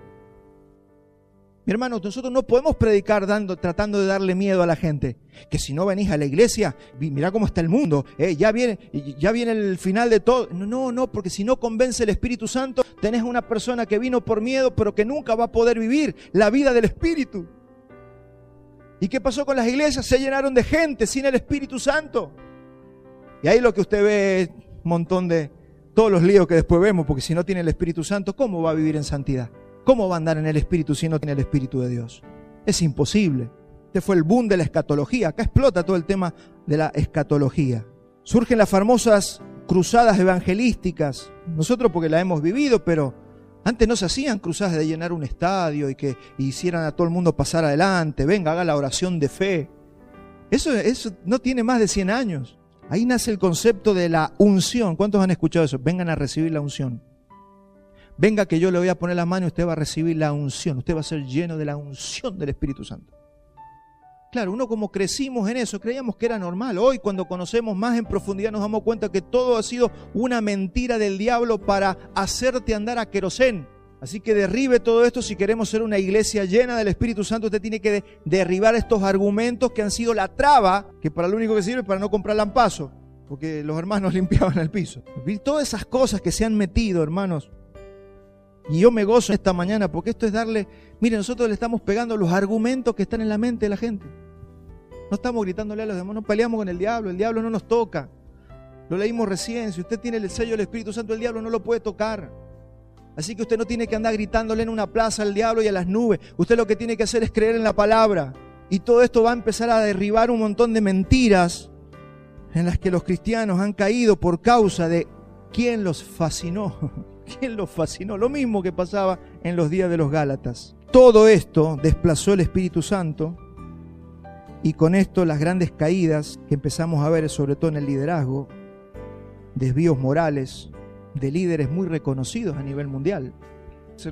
Mi hermano, nosotros no podemos predicar tratando de darle miedo a la gente. Que si no venís a la iglesia, mirá cómo está el mundo, ya viene el final de todo. No, porque si no convence el Espíritu Santo, tenés una persona que vino por miedo, pero que nunca va a poder vivir la vida del Espíritu. ¿Y qué pasó con las iglesias? Se llenaron de gente sin el Espíritu Santo. Y ahí lo que usted ve es un montón de todos los líos que después vemos, porque si no tiene el Espíritu Santo, ¿cómo va a vivir en santidad? ¿Cómo va a andar en el Espíritu si no tiene el Espíritu de Dios? Es imposible. Este fue el boom de la escatología. Acá explota todo el tema de la escatología. Surgen las famosas cruzadas evangelísticas. Nosotros porque la hemos vivido, pero antes no se hacían cruzadas de llenar un estadio y que hicieran a todo el mundo pasar adelante. Venga, haga la oración de fe. Eso no tiene más de 100 años. Ahí nace el concepto de la unción. ¿Cuántos han escuchado eso? Vengan a recibir la unción. Venga que yo le voy a poner la mano y usted va a recibir la unción. Usted va a ser lleno de la unción del Espíritu Santo. Claro, uno como crecimos en eso, creíamos que era normal. Hoy cuando conocemos más en profundidad nos damos cuenta que todo ha sido una mentira del diablo para hacerte andar a querosén. Así que derribe todo esto. Si queremos ser una iglesia llena del Espíritu Santo, usted tiene que derribar estos argumentos que han sido la traba, que para lo único que sirve es para no comprar lampazo, porque los hermanos limpiaban el piso. Todas esas cosas que se han metido, hermanos. Y yo me gozo esta mañana porque esto es darle... Mire, nosotros le estamos pegando los argumentos que están en la mente de la gente. No estamos gritándole a los demás, no peleamos con el diablo no nos toca. Lo leímos recién, si usted tiene el sello del Espíritu Santo, el diablo no lo puede tocar. Así que usted no tiene que andar gritándole en una plaza al diablo y a las nubes. Usted lo que tiene que hacer es creer en la palabra. Y todo esto va a empezar a derribar un montón de mentiras en las que los cristianos han caído por causa de quién los fascinó. ¿Quién los fascinó? Lo mismo que pasaba en los días de los Gálatas. Todo esto desplazó el Espíritu Santo. Y con esto las grandes caídas que empezamos a ver, sobre todo en el liderazgo, desvíos morales de líderes muy reconocidos a nivel mundial.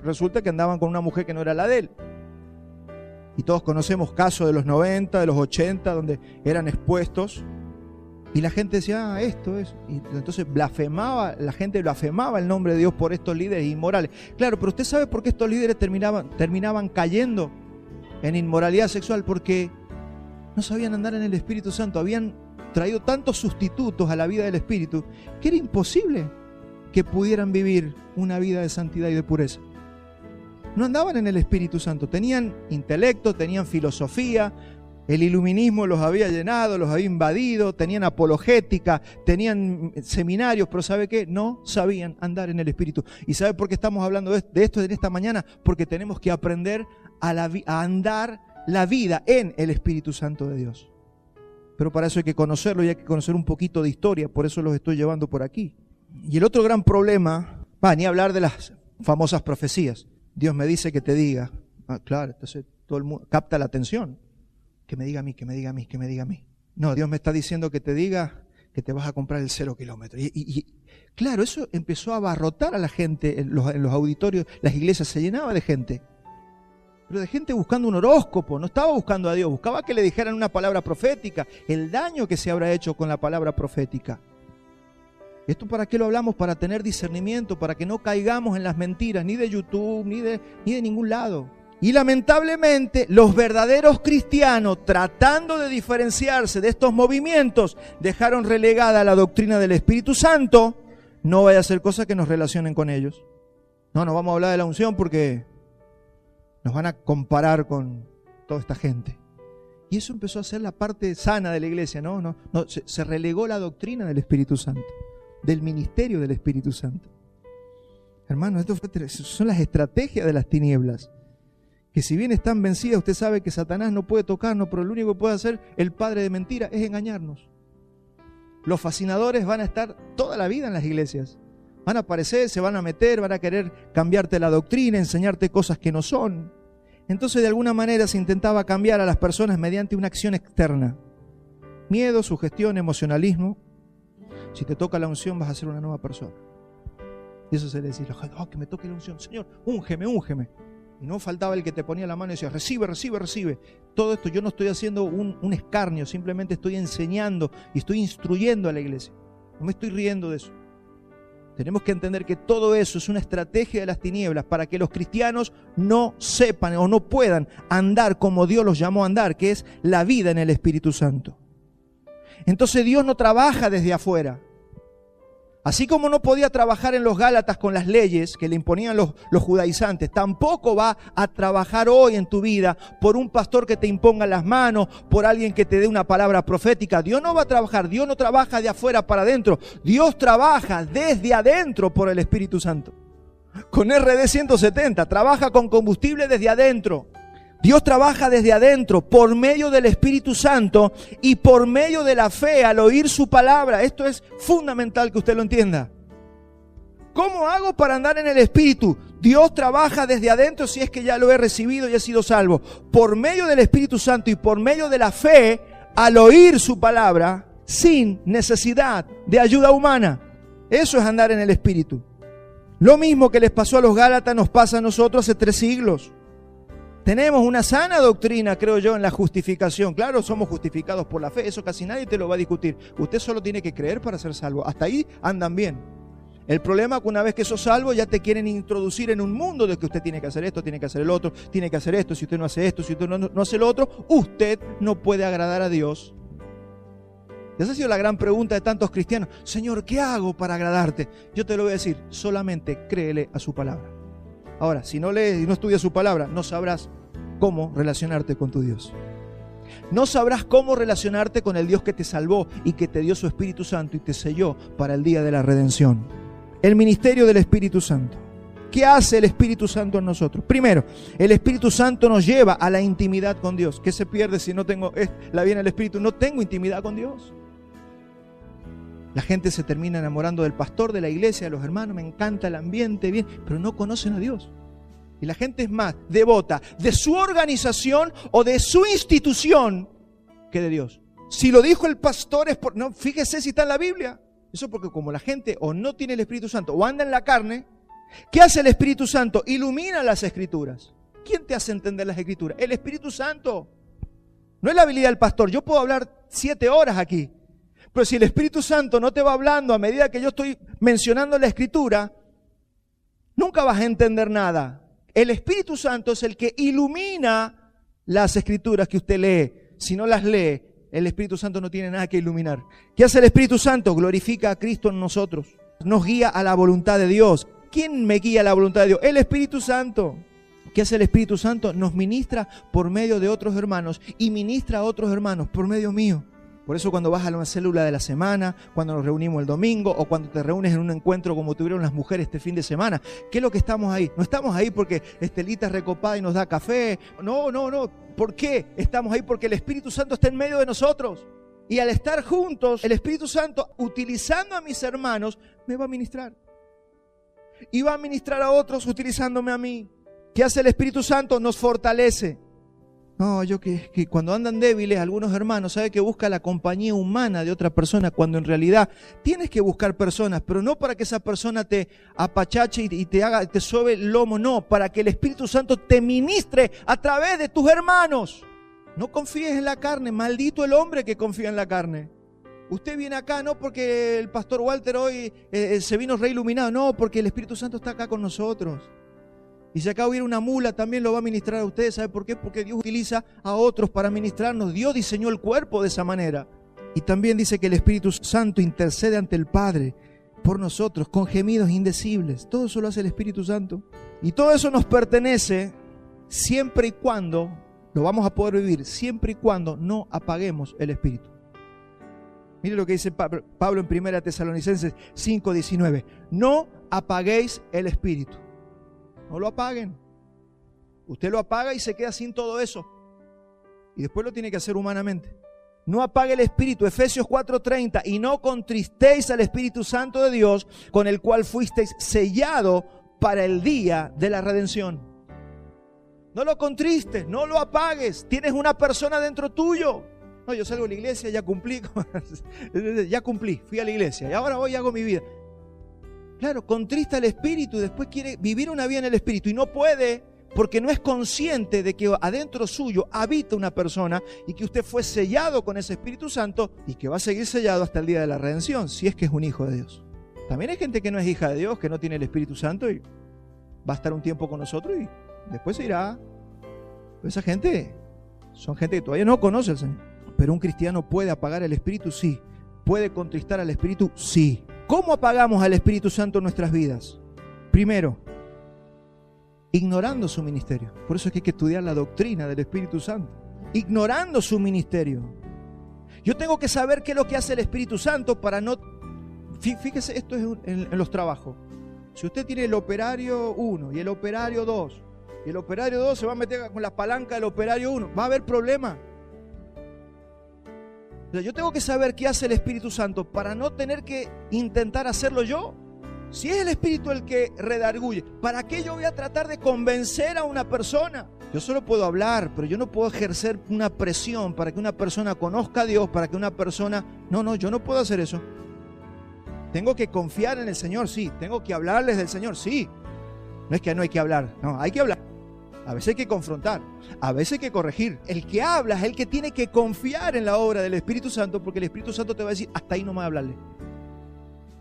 Resulta que andaban con una mujer que no era la de él. Y todos conocemos casos de los 90, de los 80, donde eran expuestos. Y la gente decía, esto es. Y entonces la gente blasfemaba el nombre de Dios por estos líderes inmorales. Claro, pero usted sabe por qué estos líderes terminaban cayendo en inmoralidad sexual, porque no sabían andar en el Espíritu Santo. Habían traído tantos sustitutos a la vida del Espíritu que era imposible que pudieran vivir una vida de santidad y de pureza. No andaban en el Espíritu Santo. Tenían intelecto, tenían filosofía, el iluminismo los había llenado, los había invadido, tenían apologética, tenían seminarios, pero ¿sabe qué? No sabían andar en el Espíritu. ¿Y sabe por qué estamos hablando de esto en esta mañana? Porque tenemos que aprender a andar la vida en el Espíritu Santo de Dios. Pero para eso hay que conocerlo y hay que conocer un poquito de historia, por eso los estoy llevando por aquí. Y el otro gran problema, ni hablar de las famosas profecías. Dios me dice que te diga. Claro, entonces todo el mundo capta la atención. Que me diga a mí, que me diga a mí, que me diga a mí. No, Dios me está diciendo que te diga que te vas a comprar el 0 kilómetro. Y claro, eso empezó a abarrotar a la gente en los auditorios. Las iglesias se llenaban de gente. Pero de gente buscando un horóscopo, no estaba buscando a Dios, buscaba que le dijeran una palabra profética, el daño que se habrá hecho con la palabra profética. ¿Esto para qué lo hablamos? Para tener discernimiento, para que no caigamos en las mentiras, ni de YouTube, ni de ningún lado. Y lamentablemente, los verdaderos cristianos, tratando de diferenciarse de estos movimientos, dejaron relegada la doctrina del Espíritu Santo. No vaya a ser cosa que nos relacionen con ellos. No vamos a hablar de la unción porque nos van a comparar con toda esta gente. Y eso empezó a ser la parte sana de la iglesia, ¿no? Se relegó la doctrina del Espíritu Santo, del ministerio del Espíritu Santo. Hermanos, son las estrategias de las tinieblas, que si bien están vencidas, usted sabe que Satanás no puede tocarnos, pero lo único que puede hacer el padre de mentira es engañarnos. Los fascinadores van a estar toda la vida en las iglesias. Van a aparecer, se van a meter, van a querer cambiarte la doctrina, enseñarte cosas que no son. Entonces, de alguna manera se intentaba cambiar a las personas mediante una acción externa. Miedo, sugestión, emocionalismo. Si te toca la unción, vas a ser una nueva persona. Y eso se le decía, que me toque la unción. Señor, úngeme, úngeme. Y no faltaba el que te ponía la mano y decía, recibe, recibe, recibe. Todo esto yo no estoy haciendo un escarnio, simplemente estoy enseñando y estoy instruyendo a la iglesia. No me estoy riendo de eso. Tenemos que entender que todo eso es una estrategia de las tinieblas para que los cristianos no sepan o no puedan andar como Dios los llamó a andar, que es la vida en el Espíritu Santo. Entonces Dios no trabaja desde afuera. Así como no podía trabajar en los Gálatas con las leyes que le imponían los judaizantes, tampoco va a trabajar hoy en tu vida por un pastor que te imponga las manos, por alguien que te dé una palabra profética. Dios no va a trabajar, Dios no trabaja de afuera para adentro. Dios trabaja desde adentro por el Espíritu Santo. Con RD 170, trabaja con combustible desde adentro. Dios trabaja desde adentro por medio del Espíritu Santo y por medio de la fe al oír su palabra. Esto es fundamental que usted lo entienda. ¿Cómo hago para andar en el Espíritu? Dios trabaja desde adentro si es que ya lo he recibido y he sido salvo. Por medio del Espíritu Santo y por medio de la fe al oír su palabra sin necesidad de ayuda humana. Eso es andar en el Espíritu. Lo mismo que les pasó a los Gálatas nos pasa a nosotros hace 3 siglos. Tenemos una sana doctrina, creo yo, en la justificación. Claro, somos justificados por la fe, eso casi nadie te lo va a discutir. Usted solo tiene que creer para ser salvo. Hasta ahí andan bien. El problema es que una vez que sos salvo ya te quieren introducir en un mundo de que usted tiene que hacer esto, tiene que hacer el otro, tiene que hacer esto. Si usted no hace esto, si usted no hace lo otro, usted no puede agradar a Dios. Y esa ha sido la gran pregunta de tantos cristianos. Señor, ¿qué hago para agradarte? Yo te lo voy a decir, solamente créele a su palabra. Ahora, si no lees y no estudias su palabra, no sabrás cómo relacionarte con tu Dios. No sabrás cómo relacionarte con el Dios que te salvó y que te dio su Espíritu Santo y te selló para el día de la redención. El ministerio del Espíritu Santo. ¿Qué hace el Espíritu Santo en nosotros? Primero, el Espíritu Santo nos lleva a la intimidad con Dios. ¿Qué se pierde si no tengo la vida en el Espíritu? No tengo intimidad con Dios. La gente se termina enamorando del pastor, de la iglesia, de los hermanos, me encanta el ambiente, bien, pero no conocen a Dios. Y la gente es más devota de su organización o de su institución que de Dios. Si lo dijo el pastor, no, fíjese si está en la Biblia. Eso porque como la gente o no tiene el Espíritu Santo o anda en la carne, ¿qué hace el Espíritu Santo? Ilumina las Escrituras. ¿Quién te hace entender las Escrituras? El Espíritu Santo. No es la habilidad del pastor. Yo puedo hablar 7 horas aquí. Pero si el Espíritu Santo no te va hablando a medida que yo estoy mencionando la Escritura, nunca vas a entender nada. El Espíritu Santo es el que ilumina las Escrituras que usted lee. Si no las lee, el Espíritu Santo no tiene nada que iluminar. ¿Qué hace el Espíritu Santo? Glorifica a Cristo en nosotros. Nos guía a la voluntad de Dios. ¿Quién me guía a la voluntad de Dios? El Espíritu Santo. ¿Qué hace el Espíritu Santo? Nos ministra por medio de otros hermanos y ministra a otros hermanos por medio mío. Por eso cuando vas a una célula de la semana, cuando nos reunimos el domingo o cuando te reúnes en un encuentro como tuvieron las mujeres este fin de semana, ¿qué es lo que estamos ahí? No estamos ahí porque Estelita es recopada y nos da café. No. ¿Por qué estamos ahí? Porque el Espíritu Santo está en medio de nosotros. Y al estar juntos, el Espíritu Santo, utilizando a mis hermanos, me va a ministrar. Y va a ministrar a otros utilizándome a mí. ¿Qué hace el Espíritu Santo? Nos fortalece. No, que cuando andan débiles, algunos hermanos, ¿sabe que busca la compañía humana de otra persona? Cuando en realidad tienes que buscar personas, pero no para que esa persona te apachache y te sobe el lomo, no, para que el Espíritu Santo te ministre a través de tus hermanos. No confíes en la carne, maldito el hombre que confía en la carne. Usted viene acá no porque el pastor Walter hoy se vino reiluminado, no, porque el Espíritu Santo está acá con nosotros. Y si acá hubiera una mula, también lo va a ministrar a ustedes. ¿Sabe por qué? Porque Dios utiliza a otros para ministrarnos. Dios diseñó el cuerpo de esa manera. Y también dice que el Espíritu Santo intercede ante el Padre por nosotros con gemidos indecibles. Todo eso lo hace el Espíritu Santo. Y todo eso nos pertenece siempre y cuando, lo vamos a poder vivir, siempre y cuando no apaguemos el Espíritu. Mire lo que dice Pablo en 1 Tesalonicenses 5:19. No apaguéis el Espíritu. No lo apaguen. Usted lo apaga y se queda sin todo eso. Y después lo tiene que hacer humanamente. No apague el Espíritu. Efesios 4:30. Y no contristéis al Espíritu Santo de Dios, con el cual fuisteis sellado para el día de la redención. No lo contristes, no lo apagues. Tienes una persona dentro tuyo. No, yo salgo de la iglesia, ya cumplí. Fui a la iglesia y ahora voy y hago mi vida. Claro, contrista el Espíritu y después quiere vivir una vida en el Espíritu y no puede porque no es consciente de que adentro suyo habita una persona y que usted fue sellado con ese Espíritu Santo y que va a seguir sellado hasta el día de la redención, si es que es un hijo de Dios. También hay gente que no es hija de Dios, que no tiene el Espíritu Santo y va a estar un tiempo con nosotros y después se irá. Pero esa gente son gente que todavía no conoce al Señor. Pero un cristiano puede apagar el Espíritu, sí. Puede contristar al Espíritu, sí. ¿Cómo apagamos al Espíritu Santo en nuestras vidas? Primero, ignorando su ministerio. Por eso es que hay que estudiar la doctrina del Espíritu Santo. Ignorando su ministerio. Yo tengo que saber qué es lo que hace el Espíritu Santo para no... Fíjese, esto es en los trabajos. Si usted tiene el operario 1 y el operario 2 y el operario 2 se va a meter con la palanca del operario 1. Va a haber problema. O sea, yo tengo que saber qué hace el Espíritu Santo para no tener que intentar hacerlo yo. Si es el Espíritu el que redarguye, ¿para qué yo voy a tratar de convencer a una persona? Yo solo puedo hablar, pero yo no puedo ejercer una presión para que una persona conozca a Dios, para que una persona... No, yo no puedo hacer eso. Tengo que confiar en el Señor, sí. Tengo que hablarles del Señor, sí. No es que no hay que hablar, no, hay que hablar. A veces hay que confrontar, a veces hay que corregir. El que habla es el que tiene que confiar en la obra del Espíritu Santo, porque el Espíritu Santo te va a decir, hasta ahí no me va a hablarle.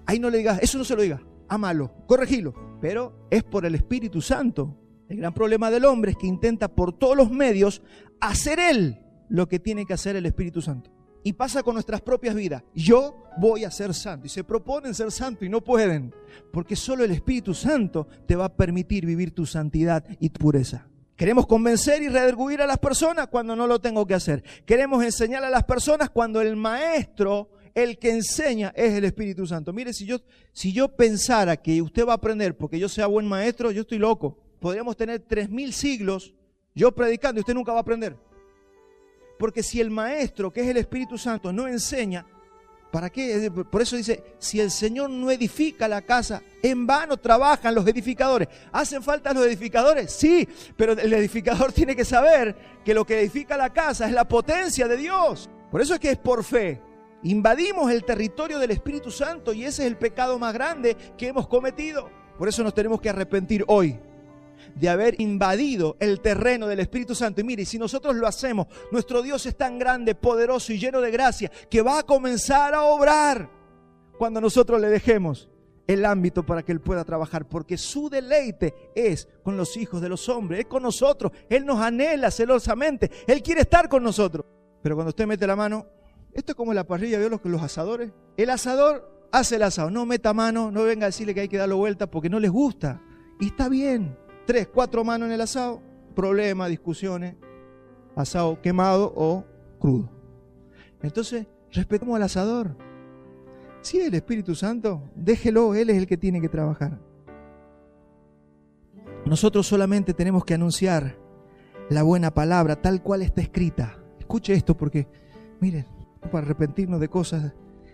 Ahí no le digas, eso no se lo digas. Ámalo, corregilo, pero es por el Espíritu Santo. El gran problema del hombre es que intenta por todos los medios hacer él lo que tiene que hacer el Espíritu Santo. Y pasa con nuestras propias vidas. Yo voy a ser santo. Y se proponen ser santo y no pueden. Porque solo el Espíritu Santo te va a permitir vivir tu santidad y tu pureza. Queremos convencer y redarguir a las personas cuando no lo tengo que hacer. Queremos enseñar a las personas cuando el maestro... El que enseña es el Espíritu Santo. Mire, si yo pensara que usted va a aprender porque yo sea buen maestro, yo estoy loco. Podríamos tener 3000 siglos yo predicando y usted nunca va a aprender. Porque si el maestro, que es el Espíritu Santo, no enseña, ¿para qué? Por eso dice, si el Señor no edifica la casa, en vano trabajan los edificadores. ¿Hacen falta los edificadores? Sí, pero el edificador tiene que saber que lo que edifica la casa es la potencia de Dios. Por eso es que es por fe. Invadimos el territorio del Espíritu Santo y ese es el pecado más grande que hemos cometido. Por eso nos tenemos que arrepentir hoy de haber invadido el terreno del Espíritu Santo. Y mire, si nosotros lo hacemos, nuestro Dios es tan grande, poderoso y lleno de gracia que va a comenzar a obrar cuando nosotros le dejemos el ámbito para que Él pueda trabajar, porque su deleite es con los hijos de los hombres, es con nosotros. Él nos anhela celosamente, Él quiere estar con nosotros. Pero cuando usted mete la mano, esto es como la parrilla, ¿vio los asadores? El asador hace el asado, no meta mano, no venga a decirle que hay que darle vuelta porque no les gusta. Y está bien, 3, 4 manos en el asado, problemas, discusiones, asado quemado o crudo. Entonces, respetemos al asador. Si es el Espíritu Santo, déjelo, Él es el que tiene que trabajar. Nosotros solamente tenemos que anunciar la buena palabra tal cual está escrita. Escuche esto porque, miren, para arrepentirnos de cosas,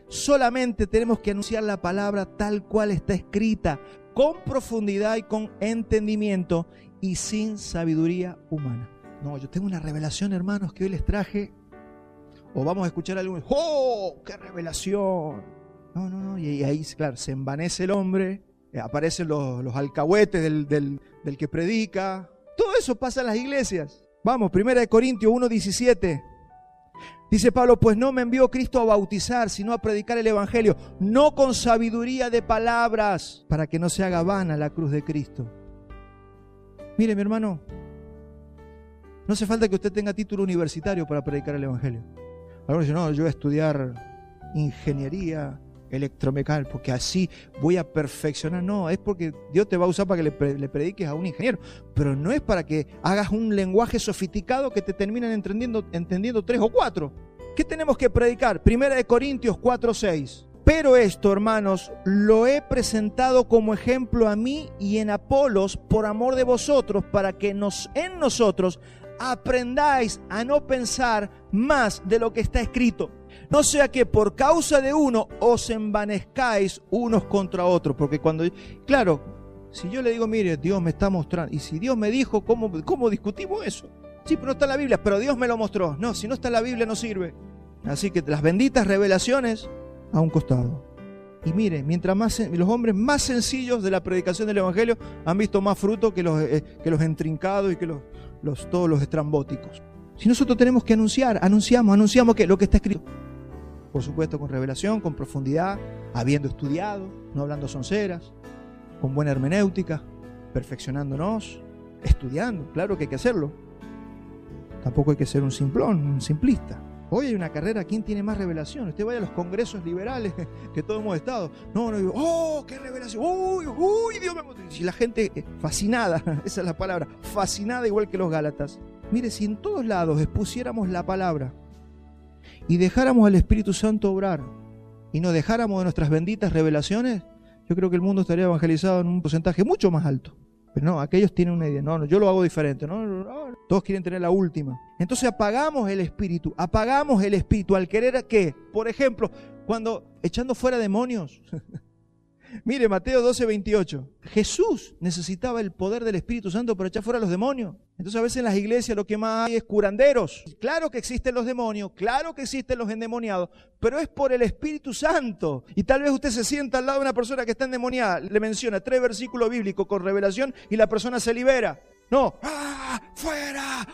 solamente tenemos que anunciar la palabra tal cual está escrita, con profundidad y con entendimiento y sin sabiduría humana. No, yo tengo una revelación, hermanos, que hoy les traje, o vamos a escuchar algo, ¡oh, qué revelación! No, y ahí, claro, se envanece el hombre, aparecen los alcahuetes del que predica. Todo eso pasa en las iglesias. Vamos, 1 Corintios 1:17. Dice Pablo, pues no me envió Cristo a bautizar, sino a predicar el Evangelio, no con sabiduría de palabras, para que no se haga vana la cruz de Cristo. Mire, mi hermano, no hace falta que usted tenga título universitario para predicar el Evangelio. Algunos dicen, no, yo voy a estudiar ingeniería electromecánica, porque así voy a perfeccionar. No, es porque Dios te va a usar para que le prediques a un ingeniero, pero no es para que hagas un lenguaje sofisticado que te terminen entendiendo 3 o 4. ¿Qué tenemos que predicar? 1 Corintios 4:6. Pero esto, hermanos, lo he presentado como ejemplo a mí y en Apolos por amor de vosotros, para que en nosotros aprendáis a no pensar más de lo que está escrito. No sea que por causa de uno os envanezcáis unos contra otros. Porque cuando, claro, si yo le digo, mire, Dios me está mostrando, y si Dios me dijo, ¿cómo discutimos eso? Sí, pero no está en la Biblia, pero Dios me lo mostró. No, si no está en la Biblia no sirve. Así que las benditas revelaciones a un costado. Y mire, mientras más los hombres más sencillos de la predicación del Evangelio han visto más fruto que los entrincados y que todos los estrambóticos. Si nosotros tenemos que anunciamos que lo que está escrito. Por supuesto con revelación, con profundidad, habiendo estudiado, no hablando sonceras, con buena hermenéutica, perfeccionándonos, estudiando, claro que hay que hacerlo. Tampoco hay que ser un simplón, un simplista. Hoy hay una carrera, ¿quién tiene más revelación? Usted vaya a los congresos liberales que todos hemos estado. No, digo, ¡oh, qué revelación! ¡Uy, Dios me mostró! Y la gente fascinada, esa es la palabra, fascinada igual que los gálatas. Mire, si en todos lados expusiéramos la palabra y dejáramos al Espíritu Santo obrar y nos dejáramos de nuestras benditas revelaciones, yo creo que el mundo estaría evangelizado en un porcentaje mucho más alto. Pero no, aquellos tienen una idea. No, yo lo hago diferente. No, todos quieren tener la última. Entonces apagamos el espíritu al querer ¿qué? Por ejemplo, cuando echando fuera demonios. Mire, Mateo 12:28. Jesús necesitaba el poder del Espíritu Santo para echar fuera a los demonios. Entonces a veces en las iglesias lo que más hay es curanderos. Claro que existen los demonios, claro que existen los endemoniados, pero es por el Espíritu Santo. Y tal vez usted se sienta al lado de una persona que está endemoniada, le menciona 3 versículos bíblicos con revelación y la persona se libera. No, ¡fuera!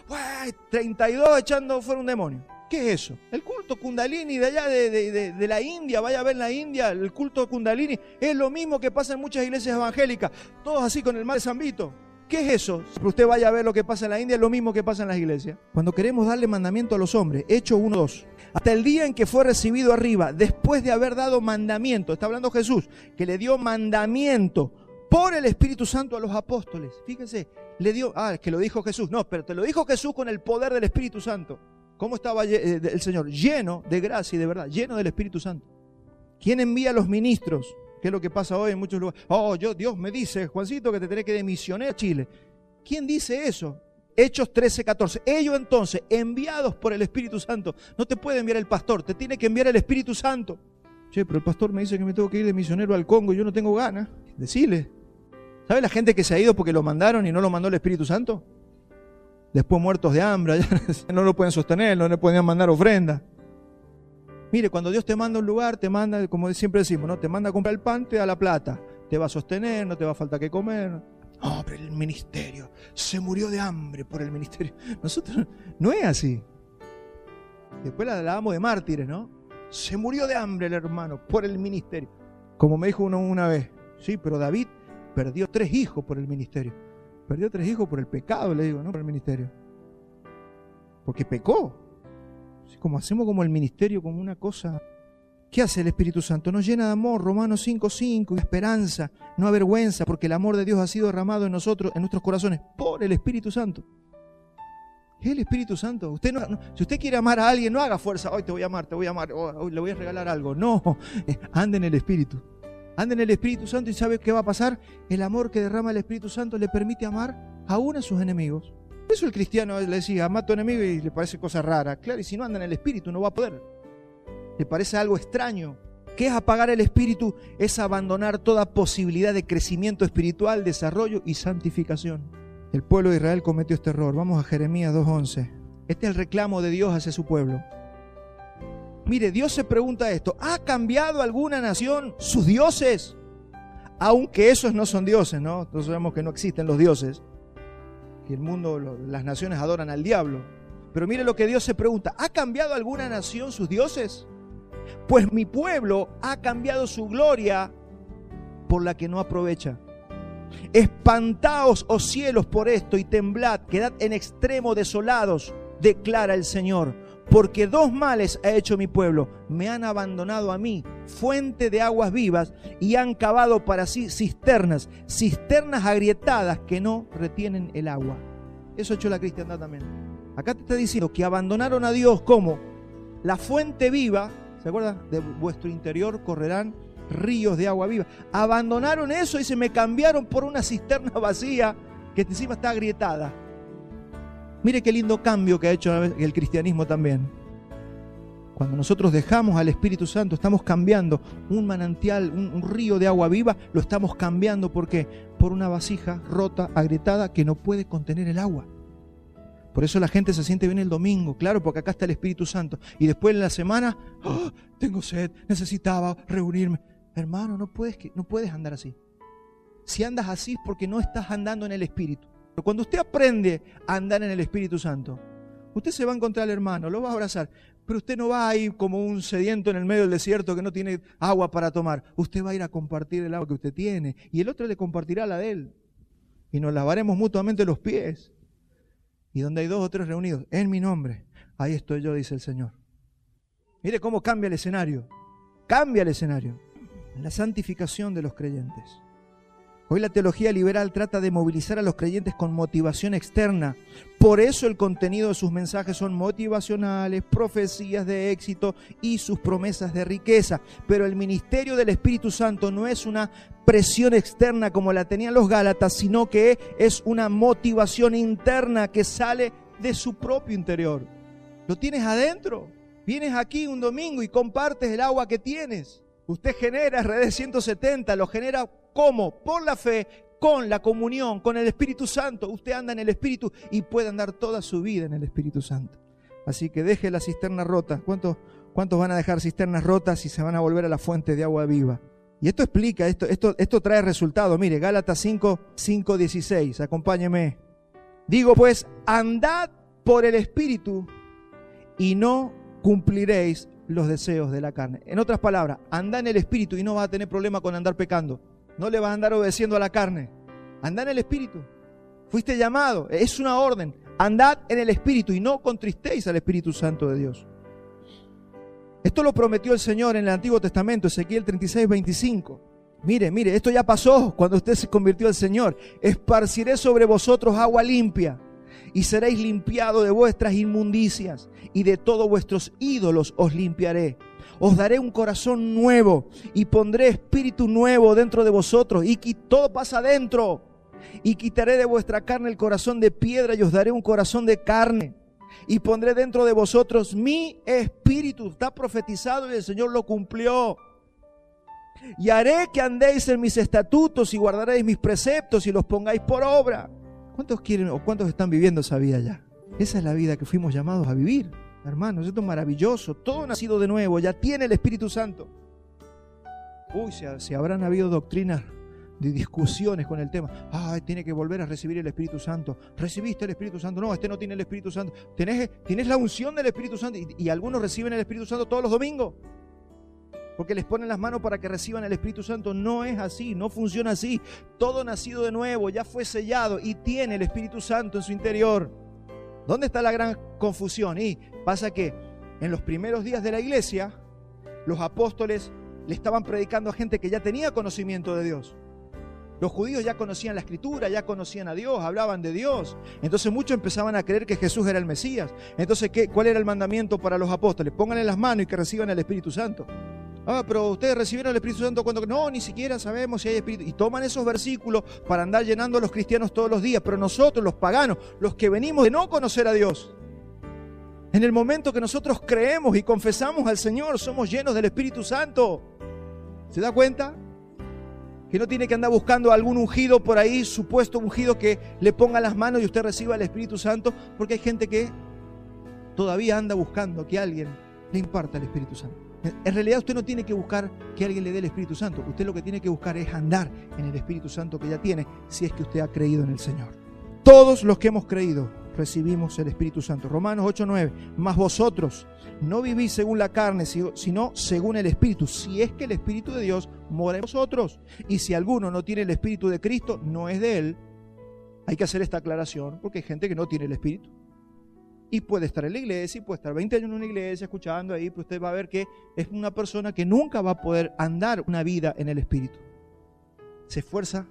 32 echando fuera un demonio. ¿Qué es eso? El culto Kundalini de allá de la India, vaya a ver en la India, el culto Kundalini es lo mismo que pasa en muchas iglesias evangélicas, todos así con el mal de San Vito. ¿Qué es eso? Si usted vaya a ver lo que pasa en la India, es lo mismo que pasa en las iglesias. Cuando queremos darle mandamiento a los hombres, Hechos 1:2, hasta el día en que fue recibido arriba, después de haber dado mandamiento, está hablando Jesús, que le dio mandamiento por el Espíritu Santo a los apóstoles. Fíjense, le dio, es que lo dijo Jesús, no, pero te lo dijo Jesús con el poder del Espíritu Santo. ¿Cómo estaba el Señor? Lleno de gracia y de verdad, lleno del Espíritu Santo. ¿Quién envía a los ministros? ¿Qué es lo que pasa hoy en muchos lugares? Dios me dice, Juancito, que te tenés que ir de misionero a Chile. ¿Quién dice eso? Hechos 13:14. Ellos entonces, enviados por el Espíritu Santo, no te puede enviar el pastor, te tiene que enviar el Espíritu Santo. Che, pero el pastor me dice que me tengo que ir de misionero al Congo y yo no tengo ganas. Decile. ¿Sabe la gente que se ha ido porque lo mandaron y no lo mandó el Espíritu Santo? Después muertos de hambre, no lo pueden sostener, no le podían mandar ofrenda. Mire, cuando Dios te manda a un lugar, te manda, como siempre decimos, ¿no? Te manda a comprar el pan, te da la plata. Te va a sostener, no te va a faltar que comer. No, pero el ministerio, se murió de hambre por el ministerio. Nosotros, no es así. Después la damos de mártires, ¿no? Se murió de hambre el hermano por el ministerio. Como me dijo uno una vez, sí, pero David perdió 3 hijos por el ministerio. Perdió 3 hijos por el pecado, le digo, no por el ministerio. Porque pecó. Como hacemos como el ministerio como una cosa. ¿Qué hace el Espíritu Santo? Nos llena de amor, Romanos 5:5, esperanza, no avergüenza, porque el amor de Dios ha sido derramado en nosotros, en nuestros corazones, por el Espíritu Santo. Es el Espíritu Santo. Usted si usted quiere amar a alguien, no haga fuerza. Hoy te voy a amar, hoy le voy a regalar algo. No, ande en el Espíritu. Ande en el Espíritu Santo y ¿sabe qué va a pasar? El amor que derrama el Espíritu Santo le permite amar aún a sus enemigos. Por eso el cristiano le decía, ama a tu enemigo y le parece cosa rara. Claro, y si no anda en el Espíritu no va a poder. Le parece algo extraño. ¿Qué es apagar el Espíritu? Es abandonar toda posibilidad de crecimiento espiritual, desarrollo y santificación. El pueblo de Israel cometió este error. Vamos a Jeremías 2:11. Este es el reclamo de Dios hacia su pueblo. Mire, Dios se pregunta esto: ¿ha cambiado alguna nación sus dioses? Aunque esos no son dioses, ¿no? Todos sabemos que no existen los dioses, que el mundo, las naciones adoran al diablo. Pero mire lo que Dios se pregunta: ¿ha cambiado alguna nación sus dioses? Pues mi pueblo ha cambiado su gloria por la que no aprovecha. Espantaos, oh cielos, por esto y temblad, quedad en extremo desolados, declara el Señor. Porque 2 males ha hecho mi pueblo: me han abandonado a mí, fuente de aguas vivas, y han cavado para sí cisternas agrietadas que no retienen el agua. Eso ha hecho la cristiandad también. Acá te está diciendo que abandonaron a Dios como la fuente viva. ¿Se acuerdan? De vuestro interior correrán ríos de agua viva. Abandonaron eso y se me cambiaron por una cisterna vacía que encima está agrietada. Mire qué lindo cambio que ha hecho el cristianismo también. Cuando nosotros dejamos al Espíritu Santo, estamos cambiando un manantial, un río de agua viva, lo estamos cambiando. ¿Por qué? Por una vasija rota, agrietada, que no puede contener el agua. Por eso la gente se siente bien el domingo, claro, porque acá está el Espíritu Santo. Y después en la semana, tengo sed, necesitaba reunirme. Hermano, no puedes andar así. Si andas así es porque no estás andando en el Espíritu. Pero cuando usted aprende a andar en el Espíritu Santo, usted se va a encontrar al hermano, lo va a abrazar, pero usted no va a ir como un sediento en el medio del desierto que no tiene agua para tomar. Usted va a ir a compartir el agua que usted tiene y el otro le compartirá la de él. Y nos lavaremos mutuamente los pies. Y donde hay 2 o 3 reunidos en mi nombre, ahí estoy yo, dice el Señor. Mire cómo cambia el escenario. Cambia el escenario. La santificación de los creyentes. Hoy la teología liberal trata de movilizar a los creyentes con motivación externa. Por eso el contenido de sus mensajes son motivacionales, profecías de éxito y sus promesas de riqueza. Pero el ministerio del Espíritu Santo no es una presión externa como la tenían los Gálatas, sino que es una motivación interna que sale de su propio interior. Lo tienes adentro. Vienes aquí un domingo y compartes el agua que tienes. Usted genera RD 170, lo genera ¿cómo? Por la fe, con la comunión, con el Espíritu Santo. Usted anda en el Espíritu y puede andar toda su vida en el Espíritu Santo. Así que deje la cisterna rota. ¿Cuántos van a dejar cisternas rotas y se van a volver a la fuente de agua viva? Y esto explica, esto trae resultado. Mire, Gálatas 5:16, acompáñeme. Digo pues, andad por el Espíritu y no cumpliréis los deseos de la carne. En otras palabras, anda en el Espíritu y no vas a tener problema con andar pecando. No le vas a andar obedeciendo a la carne. Anda en el Espíritu. Fuiste llamado, es una orden. Andad en el Espíritu y no contristéis al Espíritu Santo de Dios. Esto lo prometió el Señor en el Antiguo Testamento, Ezequiel 36:25. Mire, esto ya pasó cuando usted se convirtió al Señor. Esparciré sobre vosotros agua limpia y seréis limpiados de vuestras inmundicias y de todos vuestros ídolos os limpiaré. Os daré un corazón nuevo y pondré espíritu nuevo dentro de vosotros. Y todo pasa adentro. Y quitaré de vuestra carne el corazón de piedra y os daré un corazón de carne. Y pondré dentro de vosotros mi espíritu. Está profetizado y el Señor lo cumplió. Y haré que andéis en mis estatutos y guardaréis mis preceptos y los pongáis por obra. ¿Cuántos quieren o cuántos están viviendo esa vida ya? Esa es la vida que fuimos llamados a vivir. Hermanos, esto es maravilloso. Todo nacido de nuevo, ya tiene el Espíritu Santo. Uy, si habrán habido doctrinas de discusiones con el tema. Tiene que volver a recibir el Espíritu Santo. ¿Recibiste el Espíritu Santo? No, este no tiene el Espíritu Santo. ¿Tienes la unción del Espíritu Santo? Y algunos reciben el Espíritu Santo todos los domingos. Porque les ponen las manos para que reciban el Espíritu Santo. No es así, no funciona así. Todo nacido de nuevo ya fue sellado y tiene el Espíritu Santo en su interior. ¿Dónde está la gran confusión? Y pasa que en los primeros días de la iglesia, los apóstoles le estaban predicando a gente que ya tenía conocimiento de Dios. Los judíos ya conocían la Escritura, ya conocían a Dios, hablaban de Dios. Entonces muchos empezaban a creer que Jesús era el Mesías. Entonces, ¿cuál era el mandamiento para los apóstoles? Pónganle las manos y que reciban el Espíritu Santo. Pero ustedes recibieron el Espíritu Santo cuando... No, ni siquiera sabemos si hay Espíritu. Y toman esos versículos para andar llenando a los cristianos todos los días. Pero nosotros, los paganos, los que venimos de no conocer a Dios, en el momento que nosotros creemos y confesamos al Señor, somos llenos del Espíritu Santo. ¿Se da cuenta? Que no tiene que andar buscando algún ungido por ahí, supuesto ungido que le ponga las manos y usted reciba el Espíritu Santo, porque hay gente que todavía anda buscando que alguien le imparta el Espíritu Santo. En realidad usted no tiene que buscar que alguien le dé el Espíritu Santo. Usted lo que tiene que buscar es andar en el Espíritu Santo que ya tiene, si es que usted ha creído en el Señor. Todos los que hemos creído recibimos el Espíritu Santo. Romanos 8:9. Mas vosotros no vivís según la carne, sino según el Espíritu. Si es que el Espíritu de Dios mora en vosotros. Y si alguno no tiene el Espíritu de Cristo, no es de él. Hay que hacer esta aclaración porque hay gente que no tiene el Espíritu. Y puede estar en la iglesia, y puede estar 20 años en una iglesia escuchando ahí, pero usted va a ver que es una persona que nunca va a poder andar una vida en el Espíritu. Se esfuerza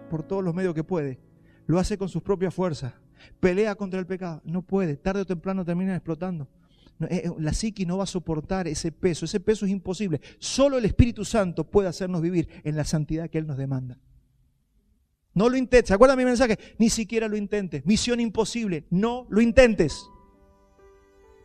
por todos los medios que puede. Lo hace con sus propias fuerzas. Pelea contra el pecado. No puede. Tarde o temprano termina explotando. La psiquis no va a soportar ese peso. Ese peso es imposible. Solo el Espíritu Santo puede hacernos vivir en la santidad que Él nos demanda. No lo intentes. ¿Se acuerdan mi mensaje? Ni siquiera lo intentes. Misión imposible. No lo intentes.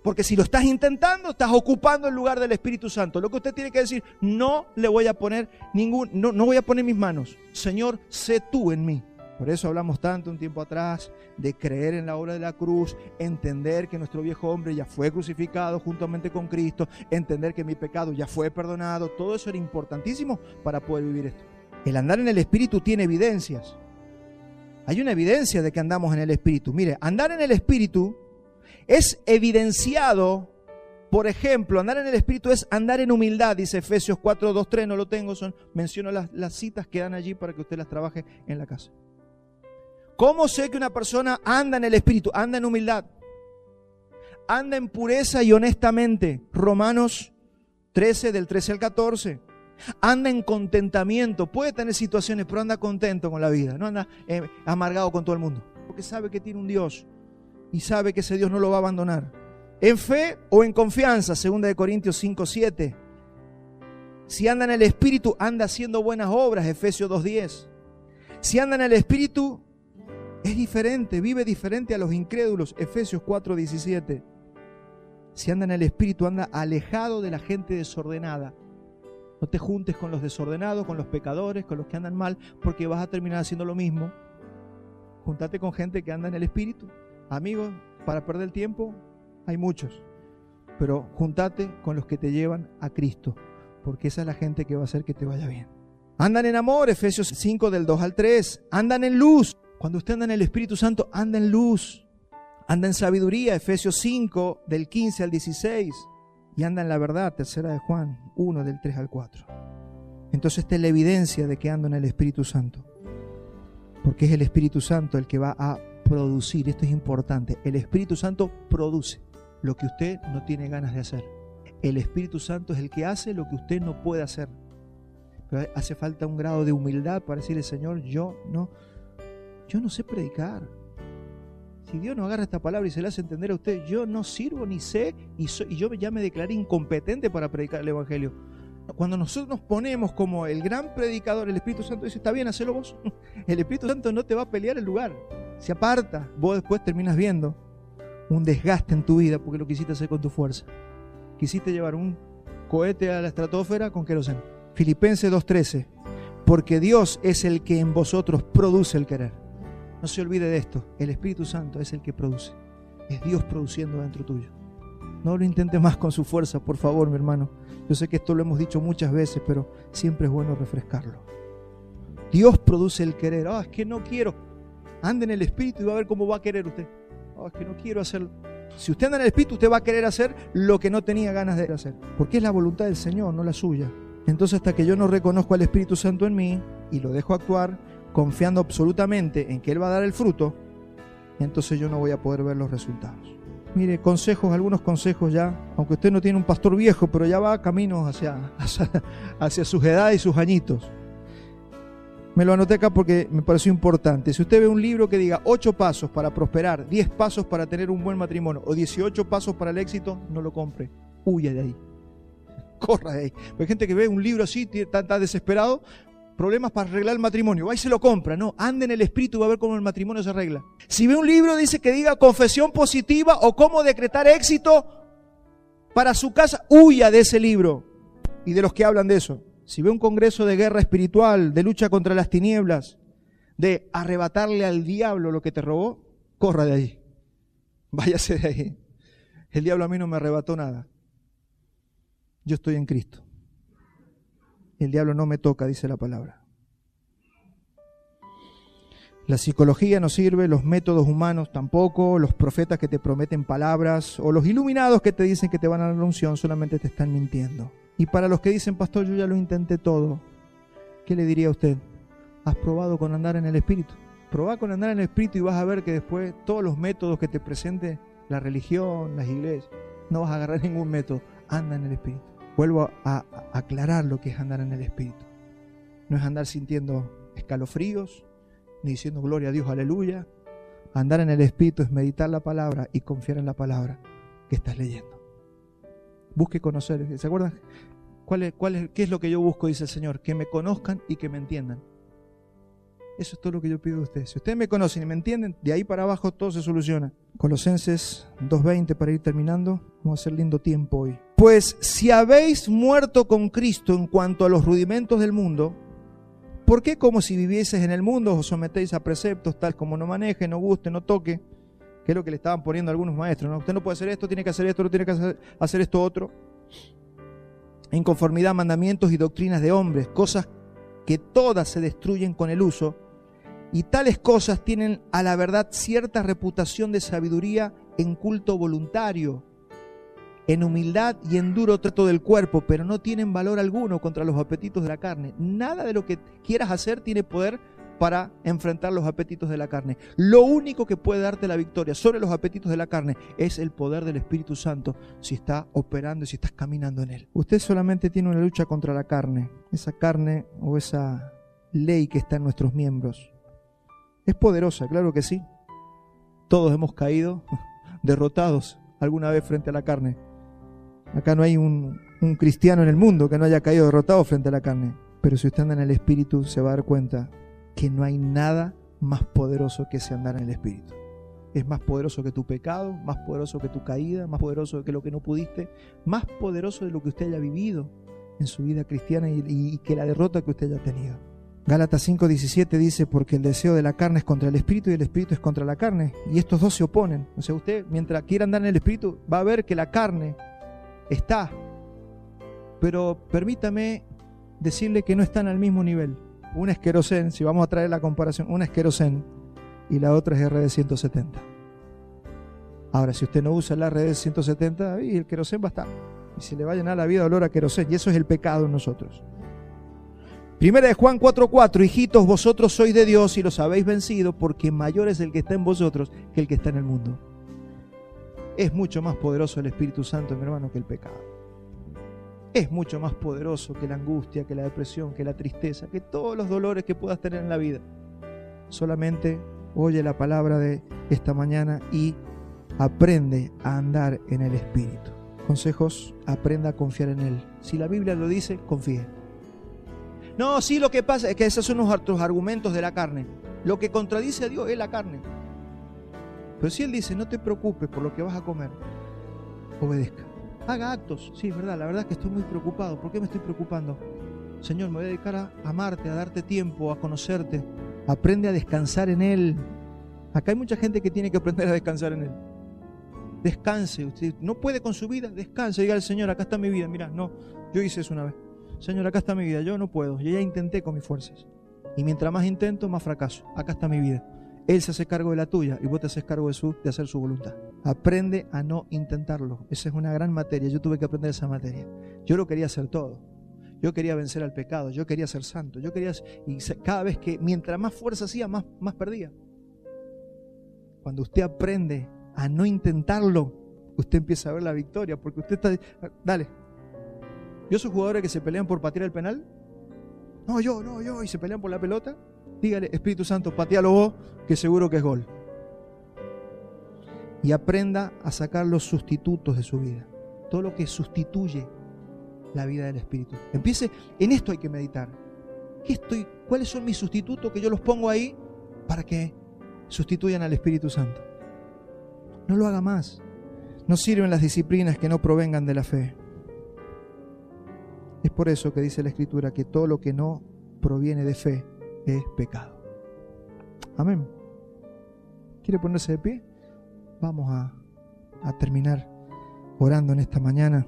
Porque si lo estás intentando, estás ocupando el lugar del Espíritu Santo. Lo que usted tiene que decir, no le voy a poner no voy a poner mis manos. Señor, sé tú en mí. Por eso hablamos tanto un tiempo atrás de creer en la obra de la cruz, entender que nuestro viejo hombre ya fue crucificado juntamente con Cristo, entender que mi pecado ya fue perdonado. Todo eso era importantísimo para poder vivir esto. El andar en el Espíritu tiene evidencias. Hay una evidencia de que andamos en el Espíritu. Mire, andar en el Espíritu es evidenciado, por ejemplo, andar en el Espíritu es andar en humildad, dice Efesios 4, 2, 3, no lo tengo, menciono las citas que dan allí para que usted las trabaje en la casa. ¿Cómo sé que una persona anda en el Espíritu? Anda en humildad, anda en pureza y honestamente. Romanos 13, del 13 al 14. Anda en contentamiento. Puede tener situaciones, pero anda contento con la vida. No anda amargado con todo el mundo. Porque sabe que tiene un Dios y sabe que ese Dios no lo va a abandonar. En fe o en confianza, 2 Corintios 5:7. Si anda en el Espíritu, anda haciendo buenas obras, Efesios 2:10. Si anda en el Espíritu, es diferente, vive diferente a los incrédulos, Efesios 4:17. Si anda en el Espíritu, anda alejado de la gente desordenada. No te juntes con los desordenados, con los pecadores, con los que andan mal, porque vas a terminar haciendo lo mismo. Júntate con gente que anda en el Espíritu. Amigos, para perder el tiempo, hay muchos. Pero júntate con los que te llevan a Cristo, porque esa es la gente que va a hacer que te vaya bien. Andan en amor, Efesios 5 del 2 al 3. Andan en luz. Cuando usted anda en el Espíritu Santo, anda en luz. Anda en sabiduría, Efesios 5 del 15 al 16. Y anda en la verdad, 3 de Juan 1 del 3 al 4. Entonces esta es la evidencia de que ando en el Espíritu Santo. Porque es el Espíritu Santo el que va a producir. Esto es importante. El Espíritu Santo produce lo que usted no tiene ganas de hacer. El Espíritu Santo es el que hace lo que usted no puede hacer. Pero hace falta un grado de humildad para decirle, Señor, yo no sé predicar. Si Dios no agarra esta palabra y se la hace entender a usted, yo no sirvo ni sé y yo ya me declaré incompetente para predicar el Evangelio. Cuando nosotros nos ponemos como el gran predicador, el Espíritu Santo dice, está bien, hacelo vos. El Espíritu Santo no te va a pelear el lugar, se aparta. Vos después terminas viendo un desgaste en tu vida porque lo quisiste hacer con tu fuerza. Quisiste llevar un cohete a la estratosfera con queroseno. Filipenses 2:13, porque Dios es el que en vosotros produce el querer. No se olvide de esto, el Espíritu Santo es el que produce. Es Dios produciendo dentro tuyo. No lo intente más con su fuerza, por favor, mi hermano. Yo sé que esto lo hemos dicho muchas veces, pero siempre es bueno refrescarlo. Dios produce el querer. Es que no quiero. Ande en el Espíritu y va a ver cómo va a querer usted. Es que no quiero hacerlo. Si usted anda en el Espíritu, usted va a querer hacer lo que no tenía ganas de hacer. Porque es la voluntad del Señor, no la suya. Entonces, hasta que yo no reconozco al Espíritu Santo en mí y lo dejo actuar, confiando absolutamente en que Él va a dar el fruto, entonces yo no voy a poder ver los resultados. Mire, algunos consejos ya, aunque usted no tiene un pastor viejo, pero ya va caminos hacia sus edades y sus añitos. Me lo anoté acá porque me pareció importante. Si usted ve un libro que diga 8 pasos para prosperar, 10 pasos para tener un buen matrimonio o 18 pasos para el éxito, no lo compre. Huya de ahí. Corra de ahí. Porque hay gente que ve un libro así, está desesperado, problemas para arreglar el matrimonio, va y se lo compra. No, ande en el Espíritu y va a ver cómo el matrimonio se arregla. Si ve un libro dice que diga confesión positiva o cómo decretar éxito para su casa, huya de ese libro y de los que hablan de eso. Si ve un congreso de guerra espiritual, de lucha contra las tinieblas, de arrebatarle al diablo lo que te robó, corra de ahí. Váyase de ahí. El diablo a mí no me arrebató nada. Yo estoy en Cristo. El diablo no me toca, dice la palabra. La psicología no sirve, los métodos humanos tampoco, los profetas que te prometen palabras o los iluminados que te dicen que te van a dar la unción solamente te están mintiendo. Y para los que dicen, pastor, yo ya lo intenté todo, ¿qué le diría a usted? ¿Has probado con andar en el Espíritu? Probá con andar en el Espíritu y vas a ver que después todos los métodos que te presente la religión, las iglesias, no vas a agarrar ningún método. Anda en el Espíritu. Vuelvo a aclarar lo que es andar en el Espíritu. No es andar sintiendo escalofríos, ni diciendo gloria a Dios, aleluya. Andar en el Espíritu es meditar la palabra y confiar en la palabra que estás leyendo. Busque conocer. ¿Se acuerdan? ¿Qué es lo que yo busco? Dice el Señor. Que me conozcan y que me entiendan. Eso es todo lo que yo pido de ustedes. Si ustedes me conocen y me entienden, de ahí para abajo todo se soluciona. Colosenses 2:20 para ir terminando. Vamos a hacer lindo tiempo hoy. Pues si habéis muerto con Cristo en cuanto a los rudimentos del mundo, ¿por qué como si vivieseis en el mundo os sometéis a preceptos tal como no maneje, no guste, no toque? Que es lo que le estaban poniendo a algunos maestros, ¿no? Usted no puede hacer esto, tiene que hacer esto, no tiene que hacer esto otro. En conformidad a mandamientos y doctrinas de hombres, cosas que todas se destruyen con el uso, y tales cosas tienen a la verdad cierta reputación de sabiduría en culto voluntario, en humildad y en duro trato del cuerpo, pero no tienen valor alguno contra los apetitos de la carne. Nada de lo que quieras hacer tiene poder para enfrentar los apetitos de la carne. Lo único que puede darte la victoria sobre los apetitos de la carne es el poder del Espíritu Santo si está operando y si estás caminando en Él. Usted solamente tiene una lucha contra la carne. Esa carne o esa ley que está en nuestros miembros es poderosa, claro que sí. Todos hemos caído derrotados alguna vez frente a la carne. Acá no hay un cristiano en el mundo que no haya caído derrotado frente a la carne. Pero si usted anda en el Espíritu, se va a dar cuenta que no hay nada más poderoso que ese andar en el Espíritu. Es más poderoso que tu pecado, más poderoso que tu caída, más poderoso que lo que no pudiste, más poderoso de lo que usted haya vivido en su vida cristiana y que la derrota que usted haya tenido. Gálatas 5:17 dice, porque el deseo de la carne es contra el Espíritu y el Espíritu es contra la carne. Y estos dos se oponen. O sea, usted mientras quiera andar en el Espíritu va a ver que la carne está. Pero permítame decirle que no están al mismo nivel. Una es querosén, si vamos a traer la comparación, una es querosén y la otra es RD 170. Ahora, si usted no usa la RD 170, el querosén va a estar. Y se le va a llenar la vida de olor a querosén. Y eso es el pecado en nosotros. Primera de Juan 4:4, hijitos, vosotros sois de Dios y los habéis vencido, porque mayor es el que está en vosotros que el que está en el mundo. Es mucho más poderoso el Espíritu Santo, mi hermano, que el pecado. Es mucho más poderoso que la angustia, que la depresión, que la tristeza, que todos los dolores que puedas tener en la vida. Solamente oye la palabra de esta mañana y aprende a andar en el Espíritu. Consejos, aprenda a confiar en Él. Si la Biblia lo dice, confíe. No, sí, lo que pasa es que esos son nuestros argumentos de la carne. Lo que contradice a Dios es la carne. Pero si Él dice, no te preocupes por lo que vas a comer, obedezca. Haga actos. Sí, verdad, la verdad es que estoy muy preocupado. ¿Por qué me estoy preocupando? Señor, me voy a dedicar a amarte, a darte tiempo, a conocerte. Aprende a descansar en Él. Acá hay mucha gente que tiene que aprender a descansar en Él. Descanse. Usted no puede con su vida, descanse. Diga al Señor, acá está mi vida. Mira, no, yo hice eso una vez. Señor, acá está mi vida. Yo no puedo. Yo ya intenté con mis fuerzas. Y mientras más intento, más fracaso. Acá está mi vida. Él se hace cargo de la tuya y vos te haces cargo de hacer su voluntad. Aprende a no intentarlo. Esa es una gran materia. Yo tuve que aprender esa materia. Yo lo quería hacer todo. Yo quería vencer al pecado. Yo quería ser santo. Y cada vez que, mientras más fuerza hacía, más perdía. Cuando usted aprende a no intentarlo, usted empieza a ver la victoria. Porque usted está... Dale. ¿Yo soy jugadores que se pelean por patear el penal? No, yo. Y se pelean por la pelota. Dígale, Espíritu Santo, patealo vos, que seguro que es gol. Y aprenda a sacar los sustitutos de su vida. Todo lo que sustituye la vida del Espíritu. Empiece, en esto hay que meditar. ¿Cuáles son mis sustitutos que yo los pongo ahí para que sustituyan al Espíritu Santo? No lo haga más. No sirven las disciplinas que no provengan de la fe. Es por eso que dice la Escritura que todo lo que no proviene de fe es pecado. Amén. ¿Quiere ponerse de pie? Vamos a terminar orando en esta mañana.